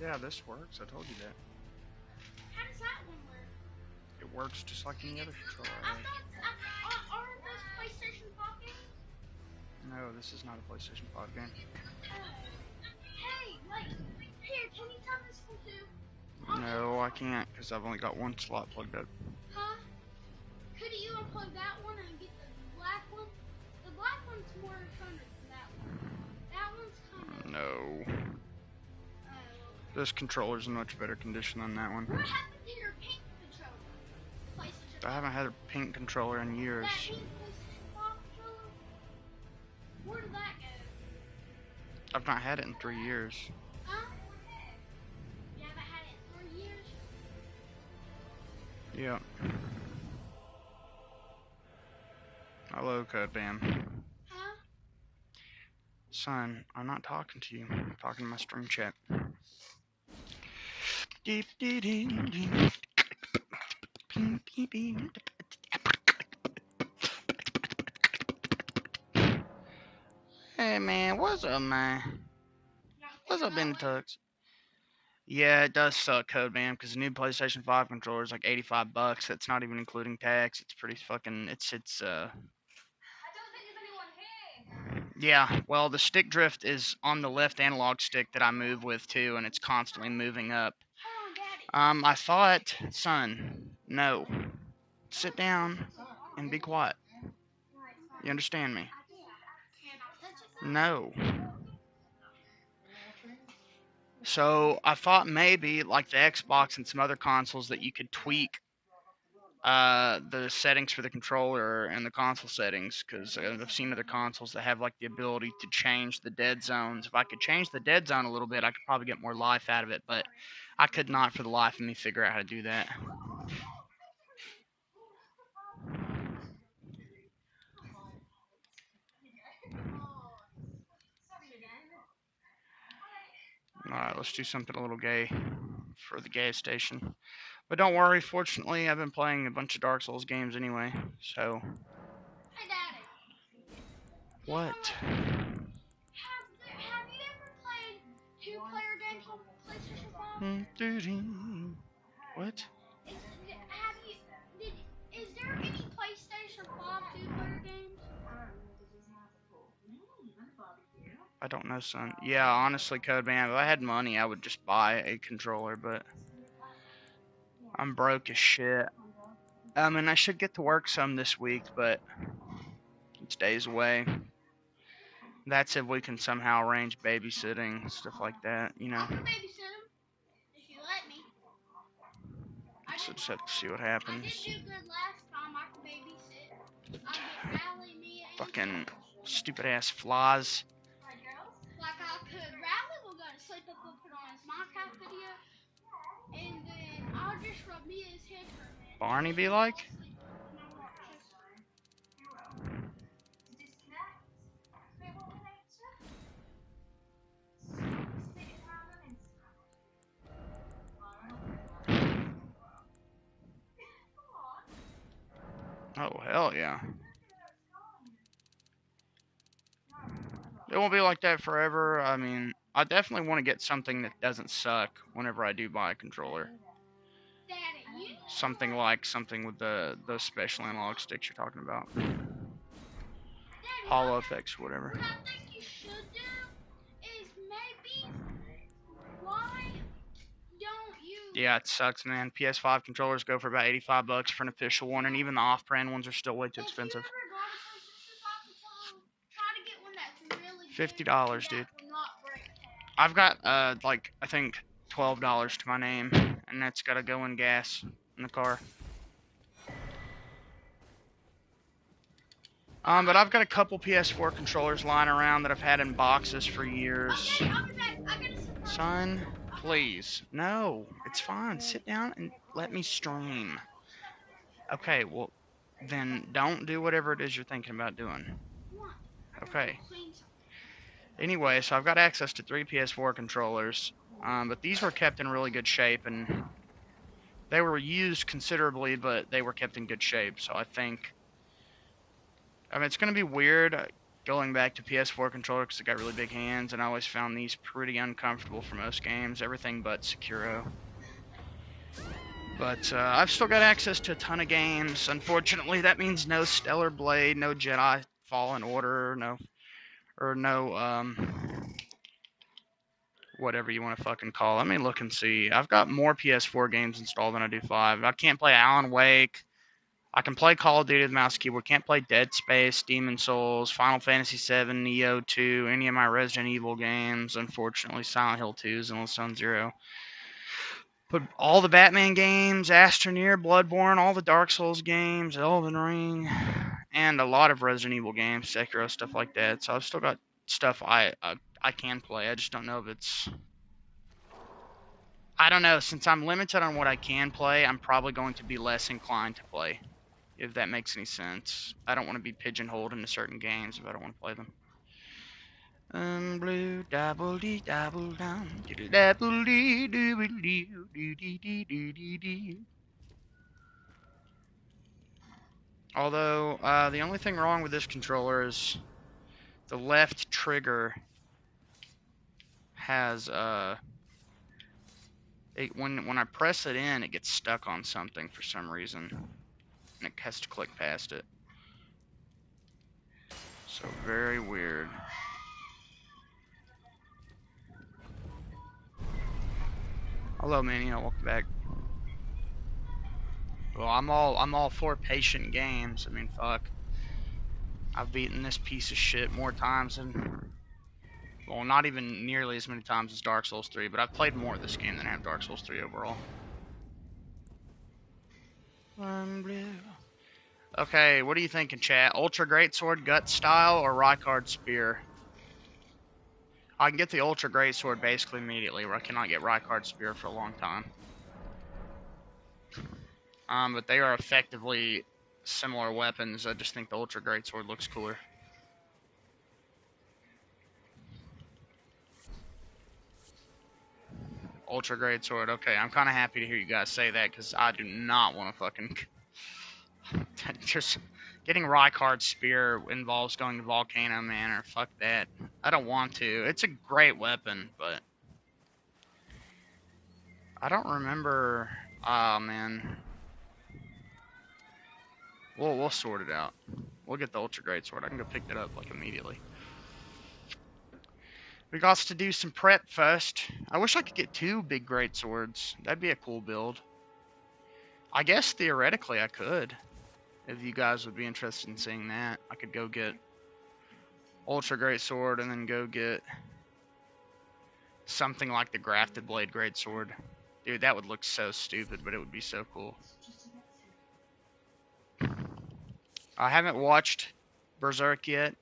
Yeah, this works. I told you that. How does that one work? It works just like any other controller. Aren't those PlayStation 5 games? No, this is not a PlayStation 5 game. Hey, wait. Here, can you turn this one too? No, I can't because I've only got one slot plugged up. Huh? Could you unplug that one and get the black one? The black one's more fun than that one. That one's kind of... No. This controller's in much better condition than that one. What happened to your pink controller? PlayStation I haven't had a pink controller in years. That pink PlayStation 5 controller? Where did that go? I've not had it in 3 years. Huh? You haven't had it in 3 years? Yeah. Hello, Code Bam. Huh? Son, I'm not talking to you. I'm talking to my stream chat. Deep dee dee dee. Hey man, what's up, man? What's up, in Tux? Yeah, it does suck, Code Man, because the new PlayStation 5 controller is like $85. That's not even including tax. It's pretty fucking. It's I don't think there's anyone here. Yeah, well, the stick drift is on the left analog stick that I move with too, and it's constantly moving up. Hold on, Daddy. I thought, son, no. Sit down and be quiet. You understand me? No. So I thought maybe, like the Xbox and some other consoles, that you could tweak the settings for the controller and the console settings, because I've seen other consoles that have like the ability to change the dead zones. If I could change the dead zone a little bit, I could probably get more life out of it, but I could not for the life of me figure out how to do that. Alright, let's do something a little gay for the gay station. But don't worry, fortunately, I've been playing a bunch of Dark Souls games anyway, so... Hey, Daddy. What? Have you ever played two-player games on PlayStation 5? What? Is there any PlayStation 5 two-player games? I don't know, son. Yeah, honestly, Code Man, if I had money, I would just buy a controller, but I'm broke as shit. I mean, I should get to work some this week, but it's days away. That's if we can somehow arrange babysitting, stuff like that, you know. I can babysit him if you let me. So just have to see what I happens. did do good last time. I can babysit. I get Rally, me, and Fucking stupid ass flies. like I could Rally will go to sleep if we'll put on his Minecraft video, and then I'll just rub Mia's head for a minute. Barney be like? Oh, hell yeah. It won't be like that forever. I mean, I definitely want to get something that doesn't suck whenever I do buy a controller. Something with those special analog sticks you're talking about. Hollow effects or whatever. What I think you should do is maybe why don't you? Yeah, it sucks, man. PS5 controllers go for about $85 for an official one, and even the off-brand ones are still way too expensive. If you ever got a PlayStation 5 controller, try to get one that's really $50, dude. Not break. I've got like I think $12 to my name, and that's gotta go in gas in the car. But I've got a couple PS4 controllers lying around that I've had in boxes for years. Okay, I'll be back. Son, please. No, it's fine. Sit down and let me stream. Okay, well, then don't do whatever it is you're thinking about doing. Okay. Anyway, so I've got access to 3 PS4 controllers, but these were kept in really good shape, and they were used considerably, but they were kept in good shape, so I think... I mean, it's going to be weird going back to PS4 controller because I got really big hands, and I always found these pretty uncomfortable for most games. Everything but Sekiro. But I've still got access to a ton of games. Unfortunately, that means no Stellar Blade, no Jedi Fallen Order, no whatever you want to fucking call it. Let me look and see. I've got more PS4 games installed than I do 5. I can't play Alan Wake. I can play Call of Duty with mouse and keyboard. Can't play Dead Space, Demon Souls, Final Fantasy VII, Neo 2, any of my Resident Evil games. Unfortunately, Silent Hill 2 and Zone Zero. But all the Batman games, Astroneer, Bloodborne, all the Dark Souls games, Elden Ring, and a lot of Resident Evil games, Sekiro, stuff like that. So I've still got stuff I can play. I just don't know if it's... I don't know. Since I'm limited on what I can play, I'm probably going to be less inclined to play, if that makes any sense. I don't want to be pigeonholed into certain games if I don't want to play them. Blue dabble dee dabble down, diddle dabble dee doo dee doo dee dee doo dee dee. Although the only thing wrong with this controller is the left trigger has when I press it in, it gets stuck on something for some reason, and it has to click past it. So very weird. Hello, Manny. Welcome back. Well, I'm all for patient games. I mean, fuck. I've beaten this piece of shit more times than, well, not even nearly as many times as Dark Souls 3, but I've played more of this game than I have Dark Souls 3 overall. Okay, what are you thinking, chat? Ultra Greatsword Gut Style or Rykard Spear? I can get the Ultra Greatsword basically immediately, where I cannot get Rykard Spear for a long time. But they are effectively similar weapons. I just think the Ultra Greatsword looks cooler. Ultra Greatsword. Okay, I'm kind of happy to hear you guys say that, because I do not want to fucking... just getting Rykard Spear involves going to Volcano Manor. Fuck that. I don't want to. It's a great weapon, but... I don't remember... Ah, man. We'll sort it out. We'll get the Ultra Greatsword. I can go pick that up, like, immediately. We got to do some prep first. I wish I could get 2 big Greatswords. That'd be a cool build. I guess theoretically I could. If you guys would be interested in seeing that, I could go get Ultra Greatsword and then go get something like the Grafted Blade Greatsword. Dude, that would look so stupid, but it would be so cool. I haven't watched Berserk yet.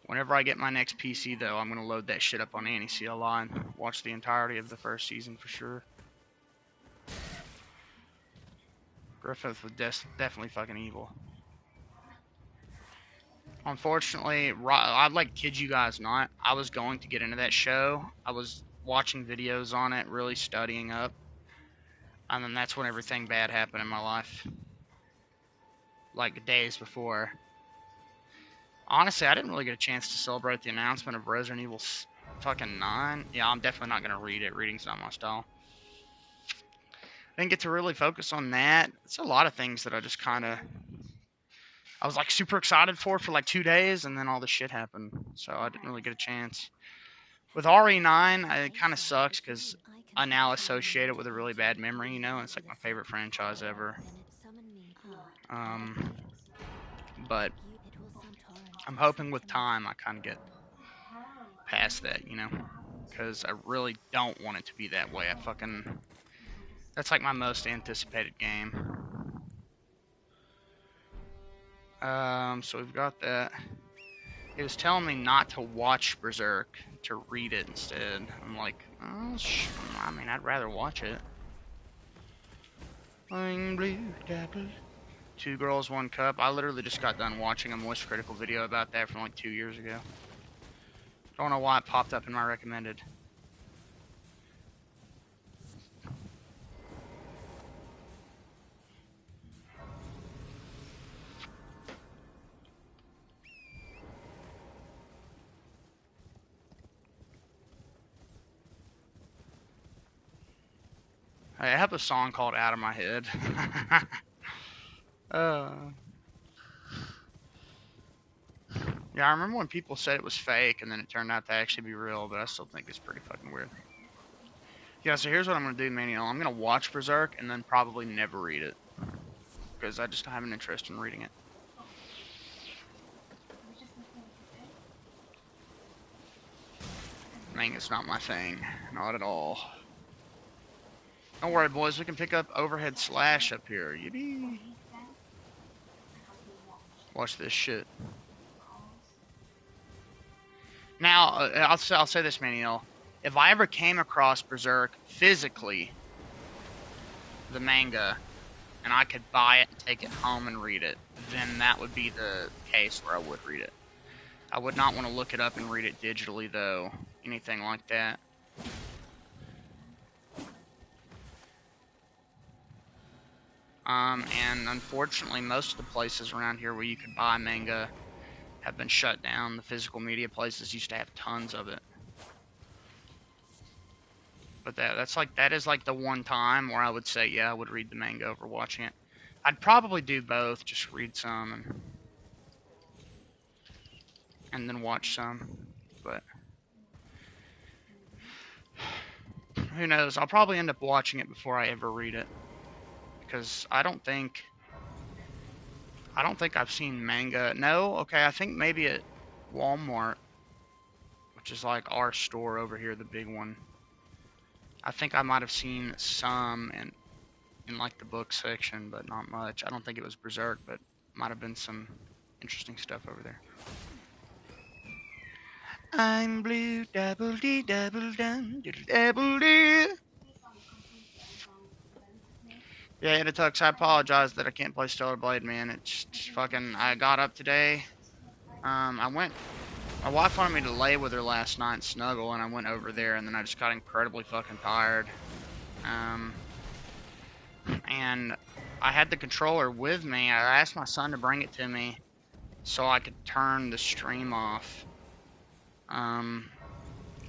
Whenever I get my next PC, though, I'm going to load that shit up on AniCLI and watch the entirety of the first season for sure. Griffith was definitely fucking evil. Unfortunately, I'd like kid you guys not. I was going to get into that show. I was watching videos on it, really studying up. And then that's when everything bad happened in my life. Like days before. Honestly, I didn't really get a chance to celebrate the announcement of Resident Evil fucking 9. Yeah, I'm definitely not going to read it. Reading's not my style. I didn't get to really focus on that. It's a lot of things that I just kind of... I was like super excited for like 2 days, and then all this shit happened. So I didn't really get a chance. With RE9, it kind of sucks because I now associate it with a really bad memory, you know? It's like my favorite franchise ever. But I'm hoping with time I kind of get past that, you know? Because I really don't want it to be that way. That's like my most anticipated game. So we've got that. It was telling me not to watch Berserk, to read it instead. I'm like, oh, I mean, I'd rather watch it. Blue dabble. 2 Girls, 1 Cup. I literally just got done watching a Moist Critical video about that from like 2 years ago. Don't know why it popped up in my recommended. I have a song called Out of My Head. uh, yeah, I remember when people said it was fake and then it turned out to actually be real, but I still think it's pretty fucking weird. Yeah, so here's what I'm going to do, Maniel. I'm going to watch Berserk and then probably never read it. Because I just have an interest in reading it. Manga's not my thing. Not at all. Don't worry, boys. We can pick up Overhead Slash up here. Yippee. Watch this shit. Now, I'll say this, Maniel. If I ever came across Berserk physically, the manga, and I could buy it and take it home and read it, then that would be the case where I would read it. I would not want to look it up and read it digitally, though. Anything like that. And unfortunately, most of the places around here where you could buy manga have been shut down. The physical media places used to have tons of it. But that is like the one time where I would say, yeah, I would read the manga over watching it. I'd probably do both, just read some and then watch some. But who knows? I'll probably end up watching it before I ever read it. Because I don't think I've seen manga. No, okay, I think maybe at Walmart, which is like our store over here, the big one. I think I might have seen some in like the book section, but not much. I don't think it was Berserk, but might have been some interesting stuff over there. I'm blue, double D, double dum, double D. Yeah, Editux, I apologize that I can't play Stellar Blade, man. It's just fucking, I got up today. My wife wanted me to lay with her last night and snuggle, and I went over there, and then I just got incredibly fucking tired. And I had the controller with me. I asked my son to bring it to me so I could turn the stream off. And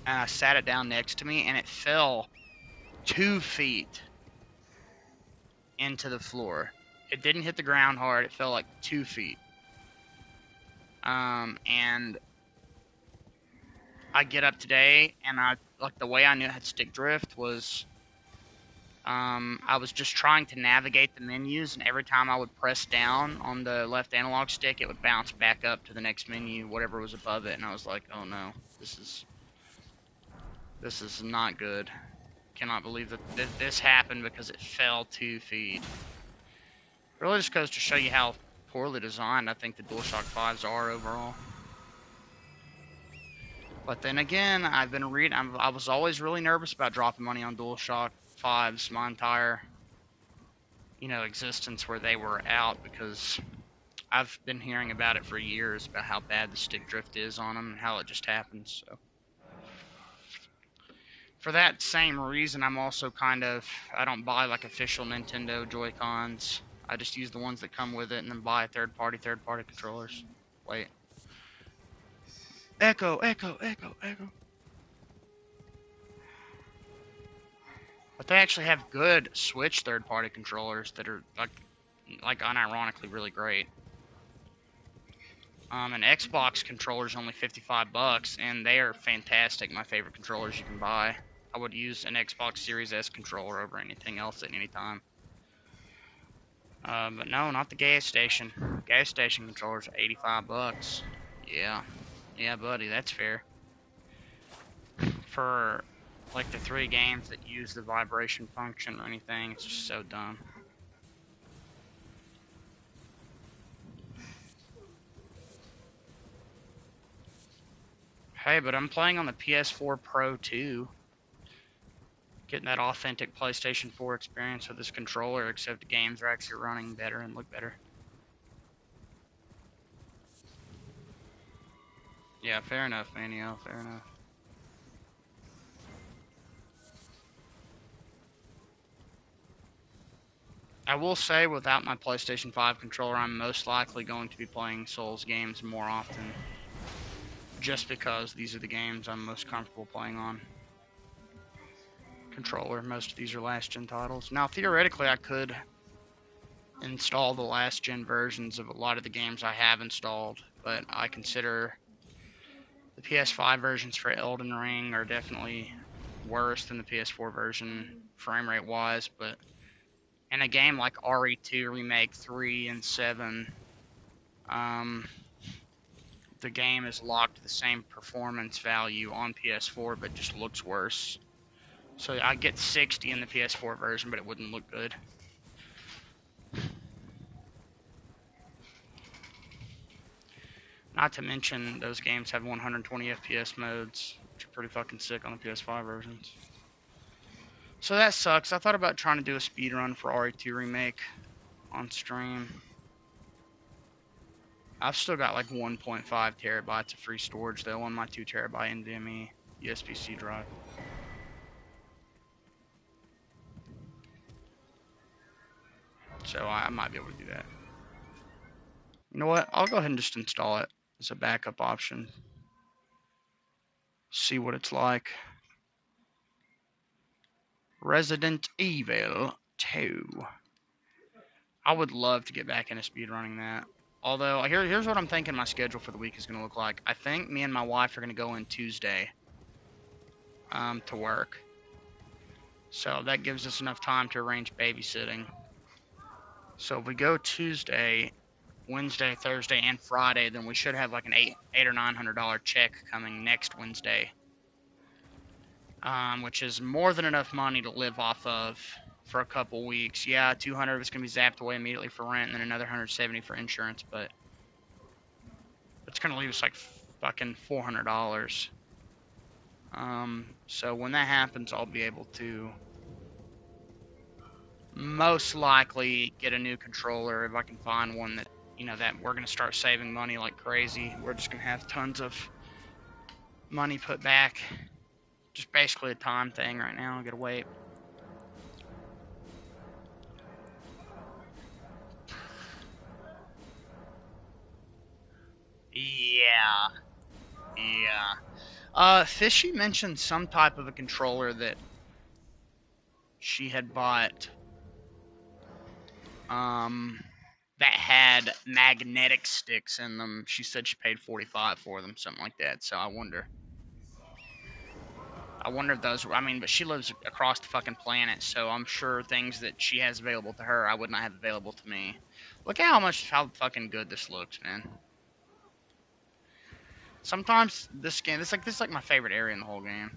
I sat it down next to me, and it fell 2 feet into the floor. It didn't hit the ground hard. It fell like 2 feet. And I get up today, and the way I knew it had stick drift was, I was just trying to navigate the menus, and every time I would press down on the left analog stick, it would bounce back up to the next menu, whatever was above it, and I was like, oh no, this is not good. Cannot believe that this happened because it fell 2 feet. It really just goes to show you how poorly designed I think the DualShock 5s are overall. But then again, I've been reading. I was always really nervous about dropping money on DualShock 5s my entire, existence where they were out, because I've been hearing about it for years about how bad the stick drift is on them and how it just happens. So for that same reason, I'm also I don't buy like official Nintendo Joy-Cons. I just use the ones that come with it and then buy third-party controllers. Wait. Echo. But they actually have good Switch third-party controllers that are like unironically really great. An Xbox controller is only $55, and they are fantastic. My favorite controllers you can buy. I would use an Xbox Series S controller over anything else at any time. But no, not the Gaystation. Gaystation controllers are $85. Yeah, buddy, that's fair. For like the 3 games that use the vibration function or anything, it's just so dumb. Hey, but I'm playing on the PS4 Pro too. Getting that authentic PlayStation 4 experience with this controller, except the games are actually running better and look better. Yeah, fair enough, Manio, fair enough. I will say, without my PlayStation 5 controller, I'm most likely going to be playing Souls games more often, just because these are the games I'm most comfortable playing on. controller. Most of these are last gen titles. Now, theoretically, I could install the last gen versions of a lot of the games I have installed, but I consider the PS5 versions for Elden Ring are definitely worse than the PS4 version frame rate wise. But in a game like RE2 Remake 3 and 7, the game is locked to the same performance value on PS4, but just looks worse. So I get 60 in the PS4 version, but it wouldn't look good. Not to mention, those games have 120 FPS modes, which are pretty fucking sick on the PS5 versions. So that sucks. I thought about trying to do a speedrun for RE2 Remake on stream. I've still got like 1.5 terabytes of free storage though on my 2 terabyte NVMe USB-C drive. So I might be able to do that. You know what? I'll go ahead and just install it as a backup option. See what it's like. Resident Evil 2. I would love to get back into speedrunning that. Although, here's what I'm thinking my schedule for the week is going to look like. I think me and my wife are going to go in Tuesday to work. So that gives us enough time to arrange babysitting. So if we go Tuesday, Wednesday, Thursday, and Friday, then we should have like an $800 or $900 check coming next Wednesday. Which is more than enough money to live off of for a couple weeks. Yeah, 200 of it's gonna be zapped away immediately for rent, and then another 170 for insurance. But it's gonna leave us like fucking $400. So when that happens, I'll be able to most likely get a new controller if I can find one that that we're gonna start saving money like crazy. We're just gonna have tons of money put back. Just basically a time thing right now. I gotta wait. Yeah. Fishy mentioned some type of a controller that she had bought, that had magnetic sticks in them. She said she paid $45 for them, something like that. So I wonder if those were, but she lives across the fucking planet, so I'm sure things that she has available to her, I would not have available to me. Look at how fucking good this looks, man. Sometimes this game, this is like my favorite area in the whole game.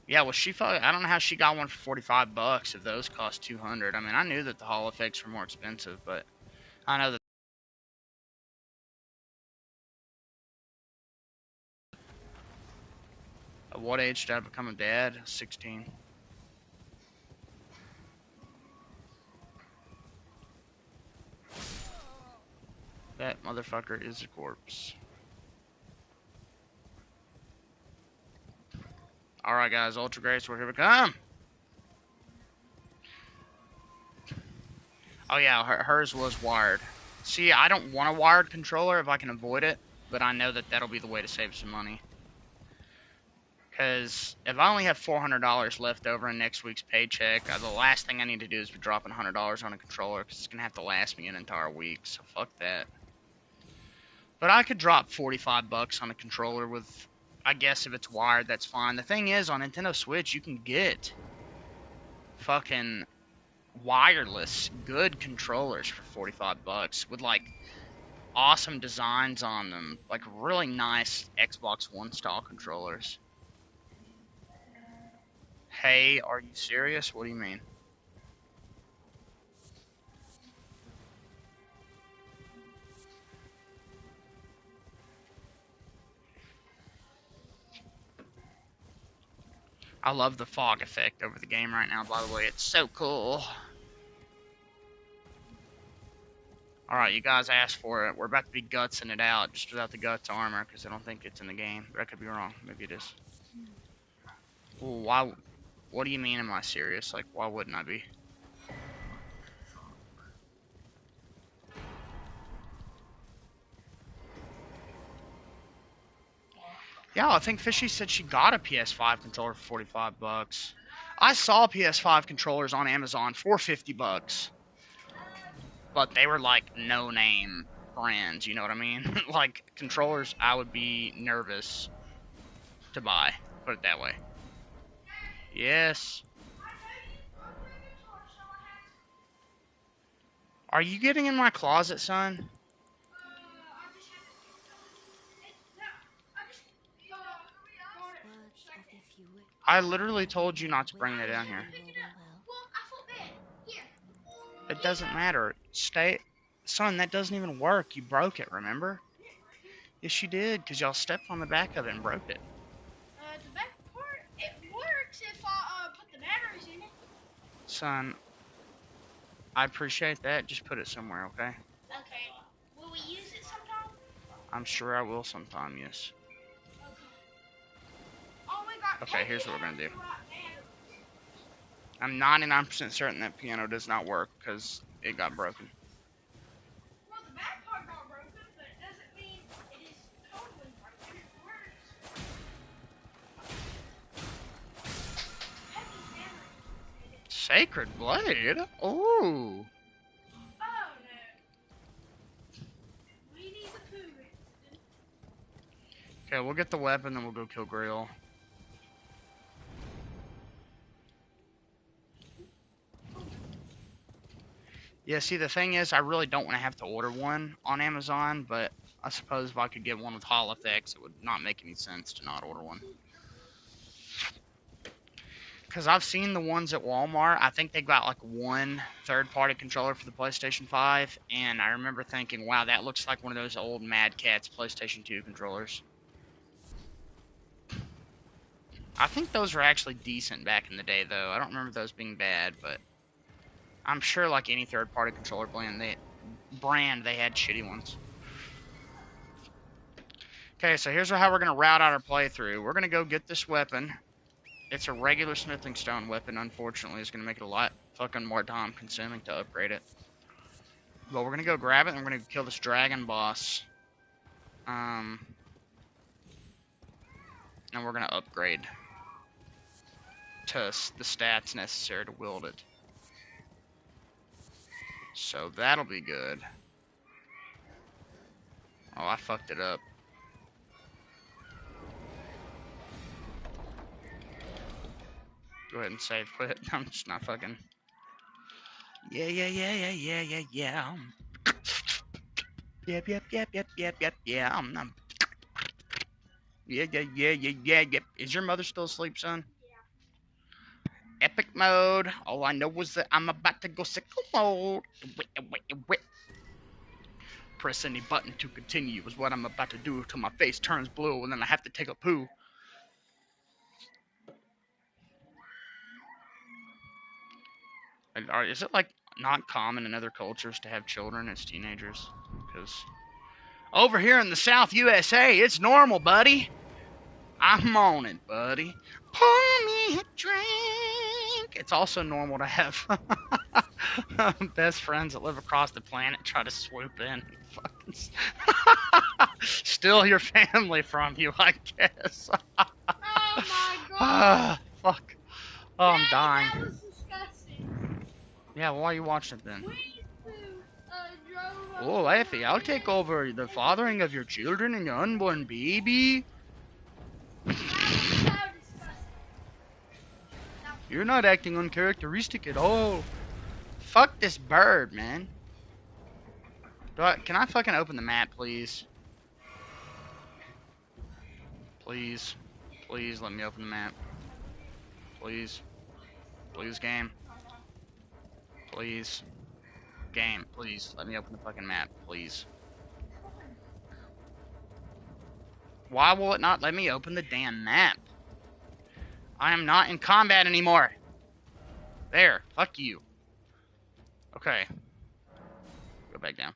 Yeah, well, I don't know how she got one for $45 if those cost $200. I knew that the Hall effects were more expensive, but I know that. At what age did I become a dad? 16. That motherfucker is a corpse. Alright, guys, Ultra Grace, here we come. Oh, yeah, hers was wired. See, I don't want a wired controller if I can avoid it, but I know that that'll be the way to save some money. Because if I only have $400 left over in next week's paycheck, the last thing I need to do is be dropping $100 on a controller, because it's going to have to last me an entire week, so fuck that. But I could drop $45 on a controller with, I guess if it's wired, that's fine. The thing is, on Nintendo Switch, you can get fucking wireless good controllers for $45 with like awesome designs on them, like really nice Xbox One style controllers. Hey, are you serious? What do you mean? I love the fog effect over the game right now, by the way. It's so cool. Alright, you guys asked for it. We're about to be gutsing it out, just without the guts armor, because I don't think it's in the game. But I could be wrong. Maybe it is. Well, why? What do you mean, am I serious? Like, why wouldn't I be? Yeah, I think Fishy said she got a PS5 controller for $45. I saw PS5 controllers on Amazon for $50, but they were like no name brands. You know what I mean? Like controllers, I would be nervous to buy. Put it that way. Yes. Are you getting in my closet, son? I literally told you not to bring that down here. It doesn't matter. Stay. Son, that doesn't even work. You broke it, remember? Yes, you did, because y'all stepped on the back of it and broke it. The back part, it works if I put the batteries in it. Son, I appreciate that. Just put it somewhere, okay? Okay. Will we use it sometime? I'm sure I will sometime, yes. Okay. Oh, we got Okay, here's what we're going to do. batteries. I'm 99% certain that piano does not work because it got broken. Well, the back part got broken, but it doesn't mean it is totally broken. It works. Sacred Blade? Ooh. Oh, no. We need the poo. Okay, we'll get the weapon, then we'll go kill Grail. Yeah, see, the thing is, I really don't want to have to order one on Amazon, but I suppose if I could get one with Hall effects, it would not make any sense to not order one. Because I've seen the ones at Walmart. I think they got like one third-party controller for the PlayStation 5, and I remember thinking, wow, that looks like one of those old Mad Catz PlayStation 2 controllers. I think those were actually decent back in the day, though. I don't remember those being bad, but I'm sure like any third-party controller brand, they had shitty ones. Okay, so here's how we're going to route out our playthrough. We're going to go get this weapon. It's a regular smithing stone weapon, unfortunately. It's going to make it a lot fucking more time consuming to upgrade it. But we're going to go grab it, and we're going to kill this dragon boss. And we're going to upgrade to the stats necessary to wield it. So that'll be good. Oh, I fucked it up. Go ahead and save quit. I'm just not fucking. Yeah. Yep. Yeah. Yeah. Is your mother still asleep, son? Yeah. Epic mode. All I know is that I'm about to go sicko mode. Wait. Press any button to continue is what I'm about to do till my face turns blue and then I have to take a poo. Is it like not common in other cultures to have children as teenagers? Because over here in the South USA, it's normal, buddy. I'm on it, buddy. Pour me a drink. It's also normal to have best friends that live across the planet try to swoop in. Steal your family from you, I guess. Oh my god. Fuck. Oh, I'm Daddy, dying. that was disgusting. Yeah, why are you watching it then? We used to, Oh, Effie, I'll take over the fathering of your children and your unborn baby. That was so disgusting. You're not acting uncharacteristic at all. Fuck this bird, man. Can I fucking open the map, please? Please. Please let me open the map. Please. Please, game. Please. Game, please. Let me open the fucking map, please. Why will it not let me open the damn map? I am not in combat anymore. There. Fuck you. Okay. Go back down.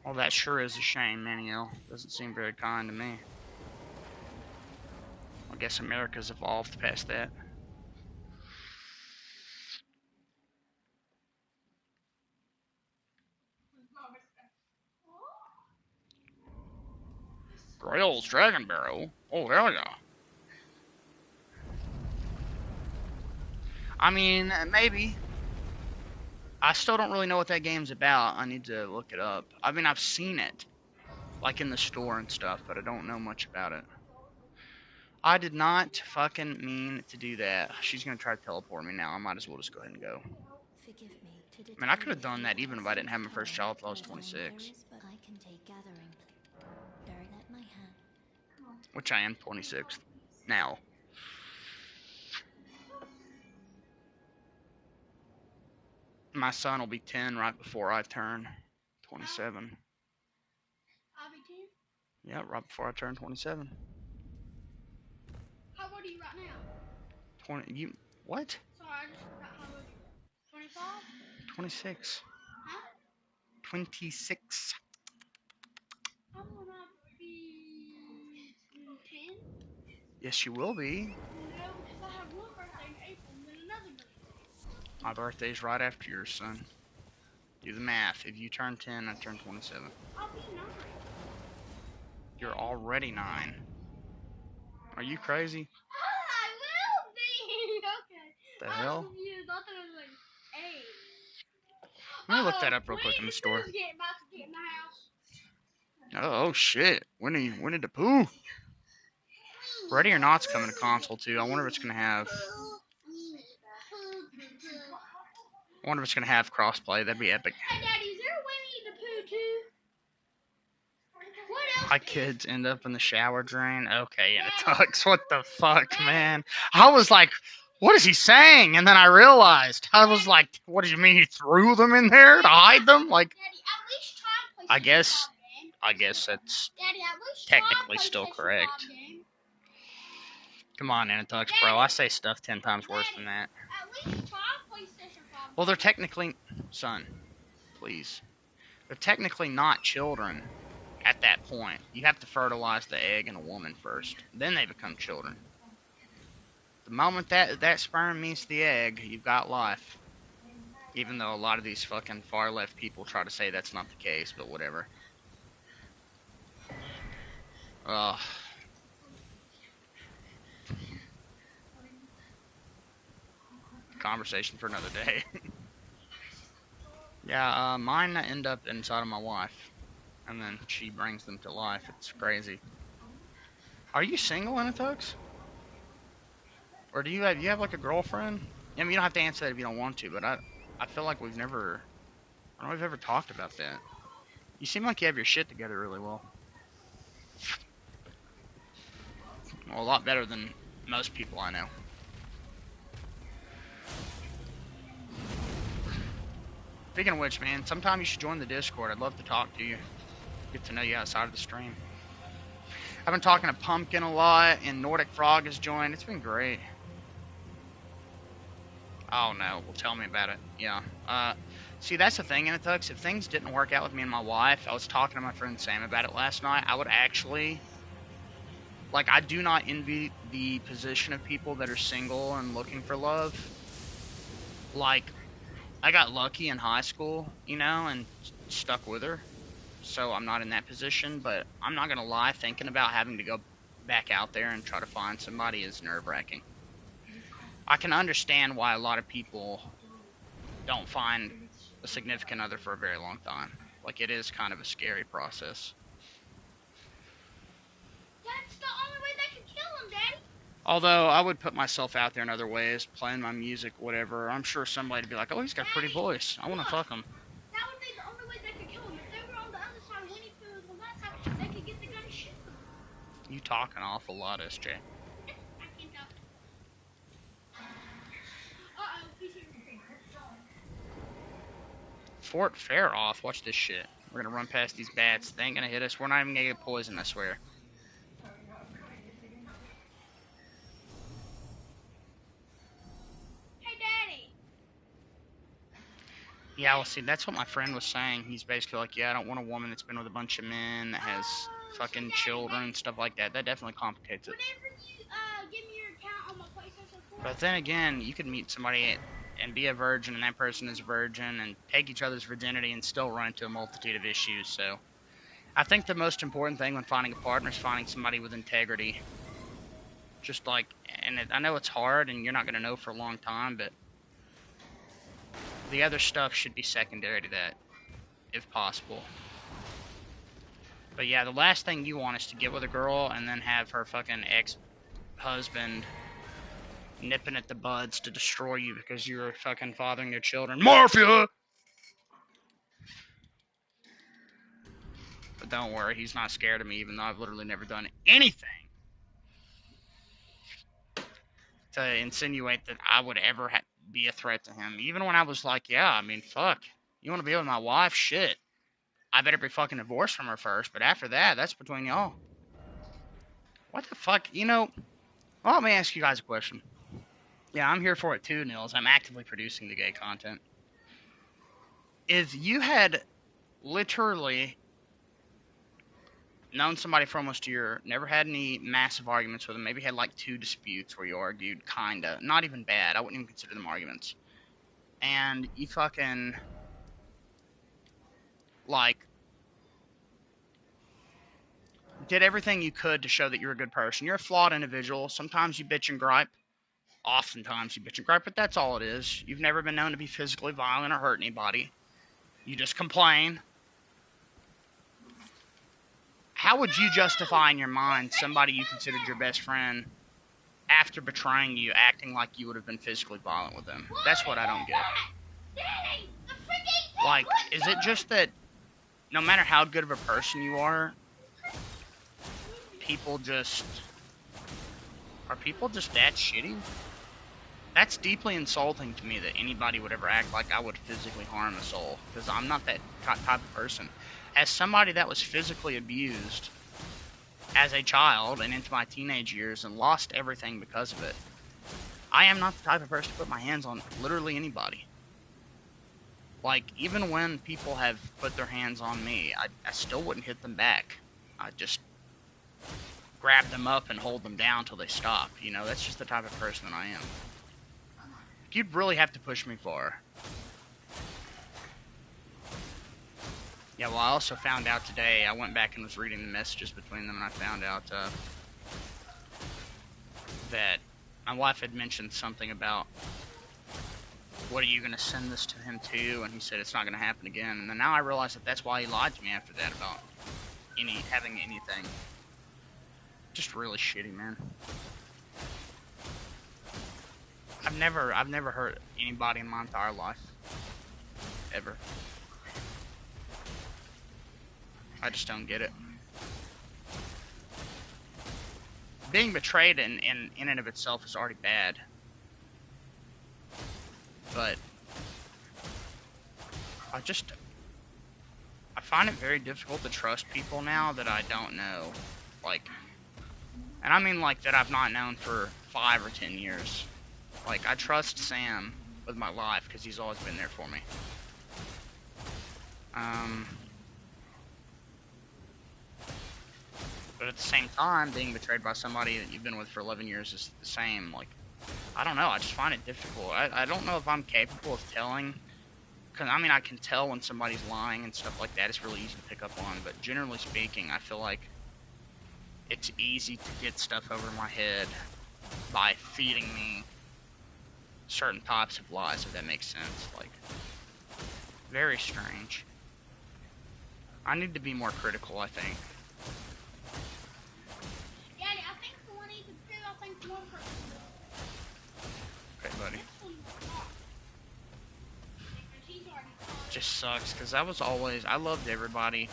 Well, that sure is a shame, Maniel. Doesn't seem very kind to me. I guess America's evolved past that. Grail's Dragon Barrel? Oh, hell yeah. I mean, maybe. I still don't really know what that game's about. I need to look it up. I mean, I've seen it, like in the store and stuff, but I don't know much about it. I did not fucking mean to do that. She's gonna try to teleport me now. I might as well just go ahead and go. Forgive me to I mean, I could have done that even if I didn't have my first child till I was 26. but I can take gathering. Very let my hand. Which I am 26 now. My son will be 10 right before I turn 27. I'll be 10. Yeah, right before I turn 27. How old are you right now? 20. You what? Sorry, I just forgot how old you were. 25? 26. Huh? 26. I will not be 10. Yes, you will be. No, because I have one birthday in April and then another birthday. My birthday's right after yours, son. Do the math. If you turn 10, I turn 27. I'll be 9. You're already 9. Are you crazy? I will be! Okay. The I'm hell? confused. I thought it was like 8. Let me look that up real quick in the store. About to get in the house. Oh shit. When did the poo? Ready or Not's coming to console too. I wonder if it's gonna have crossplay. That'd be epic. Hey, Daddy, is there a Winnie the Pooh too? What else? My kids end up in the shower drain. Okay, and it tucks. What the fuck, man? I was like, what is he saying? And then I realized. I was like, what do you mean he threw them in there to hide them? Like, Daddy, at least try I guess that's Daddy, at least technically try still PlayStation correct. 5 game. Come on, Anatux, bro. I say stuff 10 times worse than that. At least try PlayStation 5. Well, they're technically, son, please. They're technically not children at that point. You have to fertilize the egg in a woman first. Then they become children. The moment that sperm meets the egg, you've got life. Even though a lot of these fucking far left people try to say that's not the case, but whatever. Ugh. Conversation for another day. Yeah, mine end up inside of my wife. And then she brings them to life. It's crazy. Are you single, Anatux? Or do you have like a girlfriend? I mean, you don't have to answer that if you don't want to, but I feel like I don't know if we've ever talked about that. You seem like you have your shit together really well. Well, a lot better than most people I know. Speaking of which, man, sometime you should join the Discord. I'd love to talk to you. Get to know you outside of the stream. I've been talking to Pumpkin a lot, and Nordic Frog has joined. It's been great. Oh no, well tell me about it. Yeah. See, that's the thing, Anatux. If things didn't work out with me and my wife, I was talking to my friend Sam about it last night. I would actually, like, I do not envy the position of people that are single and looking for love. Like, I got lucky in high school, you know, and stuck with her. So I'm not in that position, but I'm not gonna lie, thinking about having to go back out there and try to find somebody is nerve-wracking. I can understand why a lot of people don't find a significant other for a very long time. Like, it is kind of a scary process. That's the only way they can kill him, Daddy. Although, I would put myself out there in other ways, playing my music, whatever. I'm sure somebody would be like, oh, he's got a pretty voice. I want to fuck him. That would be the only way they could kill him. If they were on the other side of Winnie Pooh on that side, they could get the gun and shoot them. You talk an awful lot, SJ. I can't talk. Uh-oh, he's here. Fort Fair off. Watch this shit. We're gonna run past these bats. They ain't gonna hit us. We're not even gonna get poisoned, I swear. Hey, Daddy. Yeah, well, see, that's what my friend was saying. He's basically like, yeah, I don't want a woman that's been with a bunch of men, that has fucking children, stuff like that. That definitely complicates it. Whenever you give me your account on my PlayStation 4. But then again, you could meet somebody and be a virgin, and that person is a virgin, and take each other's virginity and still run into a multitude of issues. So I think the most important thing when finding a partner is finding somebody with integrity. Just like, and I know it's hard and you're not going to know for a long time, but the other stuff should be secondary to that, if possible. But yeah, the last thing you want is to get with a girl and then have her fucking ex-husband nipping at the buds to destroy you because you're fucking fathering their children. Mafia! But don't worry, he's not scared of me, even though I've literally never done anything to insinuate that I would ever be a threat to him. Even when I was like, yeah, I mean, fuck. You want to be with my wife? Shit. I better be fucking divorced from her first, but after that, that's between y'all. What the fuck? You know, well, let me ask you guys a question. Yeah, I'm here for it too, Nils. I'm actively producing the gay content. If you had literally known somebody for almost a year, never had any massive arguments with them, maybe had like 2 disputes where you argued, kinda, not even bad, I wouldn't even consider them arguments, and you fucking, like, did everything you could to show that you're a good person. You're a flawed individual. Sometimes you bitch and gripe. Oftentimes you bitch and gripe, but that's all it is. You've never been known to be physically violent or hurt anybody. You just complain. How would you justify in your mind somebody you considered your best friend after betraying you, acting like you would have been physically violent with them? That's what I don't get. Like, is it just that no matter how good of a person you are, people just... Are people just that shitty? That's deeply insulting to me that anybody would ever act like I would physically harm a soul, because I'm not that type of person. As somebody that was physically abused as a child and into my teenage years and lost everything because of it, I am not the type of person to put my hands on literally anybody. Like, even when people have put their hands on me, I still wouldn't hit them back. I'd just grab them up and hold them down till they stop. You know, that's just the type of person that I am. You'd really have to push me far. Yeah, well, I also found out today, I went back and was reading the messages between them, and I found out that my wife had mentioned something about, what are you going to send this to him to? And he said it's not going to happen again. And then now I realize that that's why he lied to me after that about having anything. Just really shitty, man. I've never hurt anybody in my entire life. Ever. I just don't get it. Being betrayed in and of itself is already bad. But I find it very difficult to trust people now that I don't know. Like, and I mean like that I've not known for 5 or 10 years. Like, I trust Sam with my life because he's always been there for me. But at the same time, being betrayed by somebody that you've been with for 11 years is the same. Like, I don't know. I just find it difficult. I don't know if I'm capable of telling. Because, I mean, I can tell when somebody's lying and stuff like that. It's really easy to pick up on. But generally speaking, I feel like it's easy to get stuff over my head by feeding me certain types of lies, if that makes sense. Like, very strange. I need to be more critical, I think. Daddy, I think the needs to do, I think one person. Okay, buddy. Just sucks, because I loved everybody.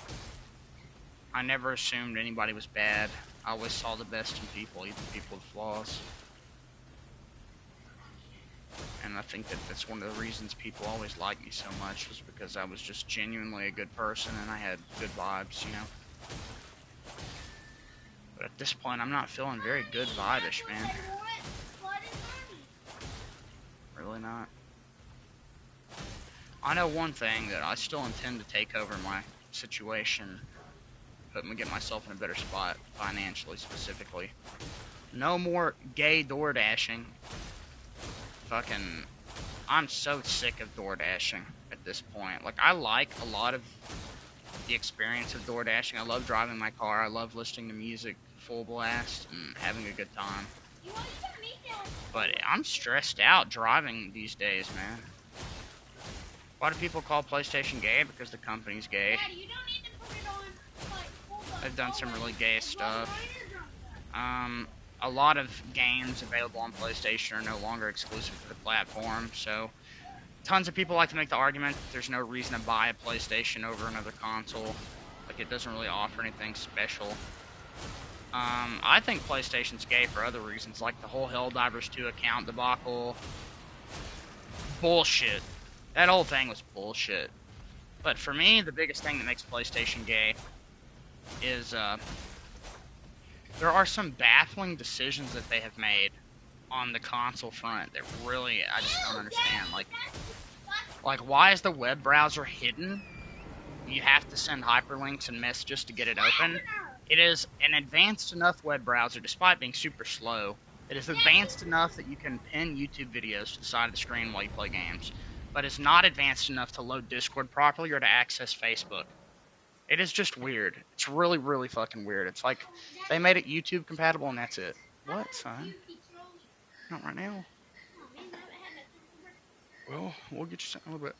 I never assumed anybody was bad. I always saw the best in people, even people with flaws. And I think that that's one of the reasons people always liked me so much, was because I was just genuinely a good person and I had good vibes, you know. But at this point, I'm not feeling very good vibe-ish, man. Really not. I know one thing, that I still intend to take over my situation, get myself in a better spot, financially specifically. No more gay door dashing. Fucking, I'm so sick of door dashing at this point. Like, I like a lot of the experience of door dashing. I love driving my car. I love listening to music full blast and having a good time. But I'm stressed out driving these days, man. Why do people call PlayStation gay? Because the company's gay. Dad, you don't need to put it on, like, hold on. They've done some really gay stuff. A lot of games available on PlayStation are no longer exclusive to the platform, so tons of people like to make the argument that there's no reason to buy a PlayStation over another console. Like, it doesn't really offer anything special. I think PlayStation's gay for other reasons, like the whole Helldivers 2 account debacle. Bullshit. That whole thing was bullshit. But for me, the biggest thing that makes PlayStation gay is, there are some baffling decisions that they have made on the console front that really, I just don't understand. Like, why is the web browser hidden? You have to send hyperlinks and messages to get it open. It is an advanced enough web browser, despite being super slow. It is advanced enough that you can pin YouTube videos to the side of the screen while you play games. But it's not advanced enough to load Discord properly or to access Facebook. It is just weird. It's really, really fucking weird. It's like they made it YouTube compatible and that's it. What, son? Not right now. Well, we'll get you something in a little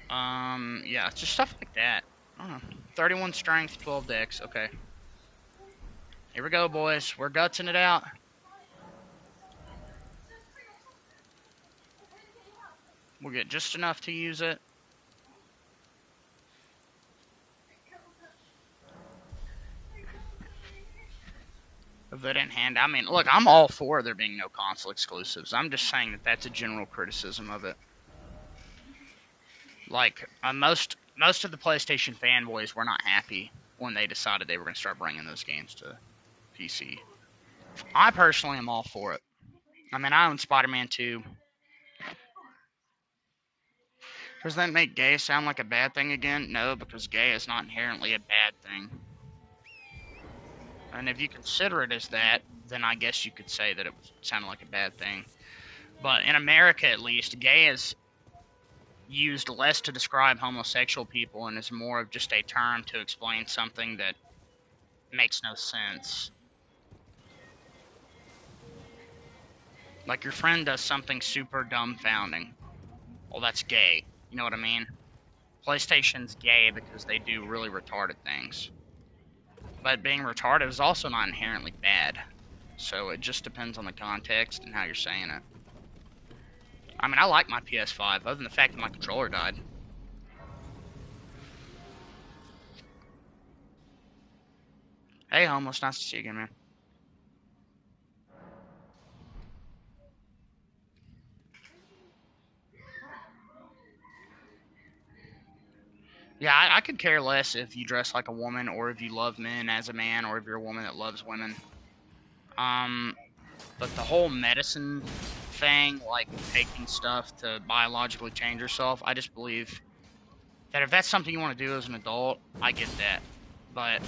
bit. Yeah, it's just stuff like that. I don't know. 31 strength, 12 dex. Okay. Here we go, boys. We're gutsing it out. We'll get just enough to use it. If they didn't hand, I mean, look, I'm all for there being no console exclusives. I'm just saying that that's a general criticism of it. Like, most of the PlayStation fanboys were not happy when they decided they were going to start bringing those games to PC. I personally am all for it. I mean, I own Spider-Man 2. Does that make gay sound like a bad thing again? No, because gay is not inherently a bad thing. And if you consider it as that, then I guess you could say that it sounded like a bad thing. But in America, at least, gay is used less to describe homosexual people and is more of just a term to explain something that makes no sense. Like, your friend does something super dumbfounding. Well, that's gay. You know what I mean? PlayStation's gay because they do really retarded things. But being retarded is also not inherently bad. So it just depends on the context and how you're saying it. I mean, I like my PS5, other than the fact that my controller died. Hey, Homeless, nice to see you again, man. Yeah, I could care less if you dress like a woman, or if you love men as a man, or if you're a woman that loves women. But the whole medicine thing, like taking stuff to biologically change yourself, I just believe that if that's something you want to do as an adult, I get that. But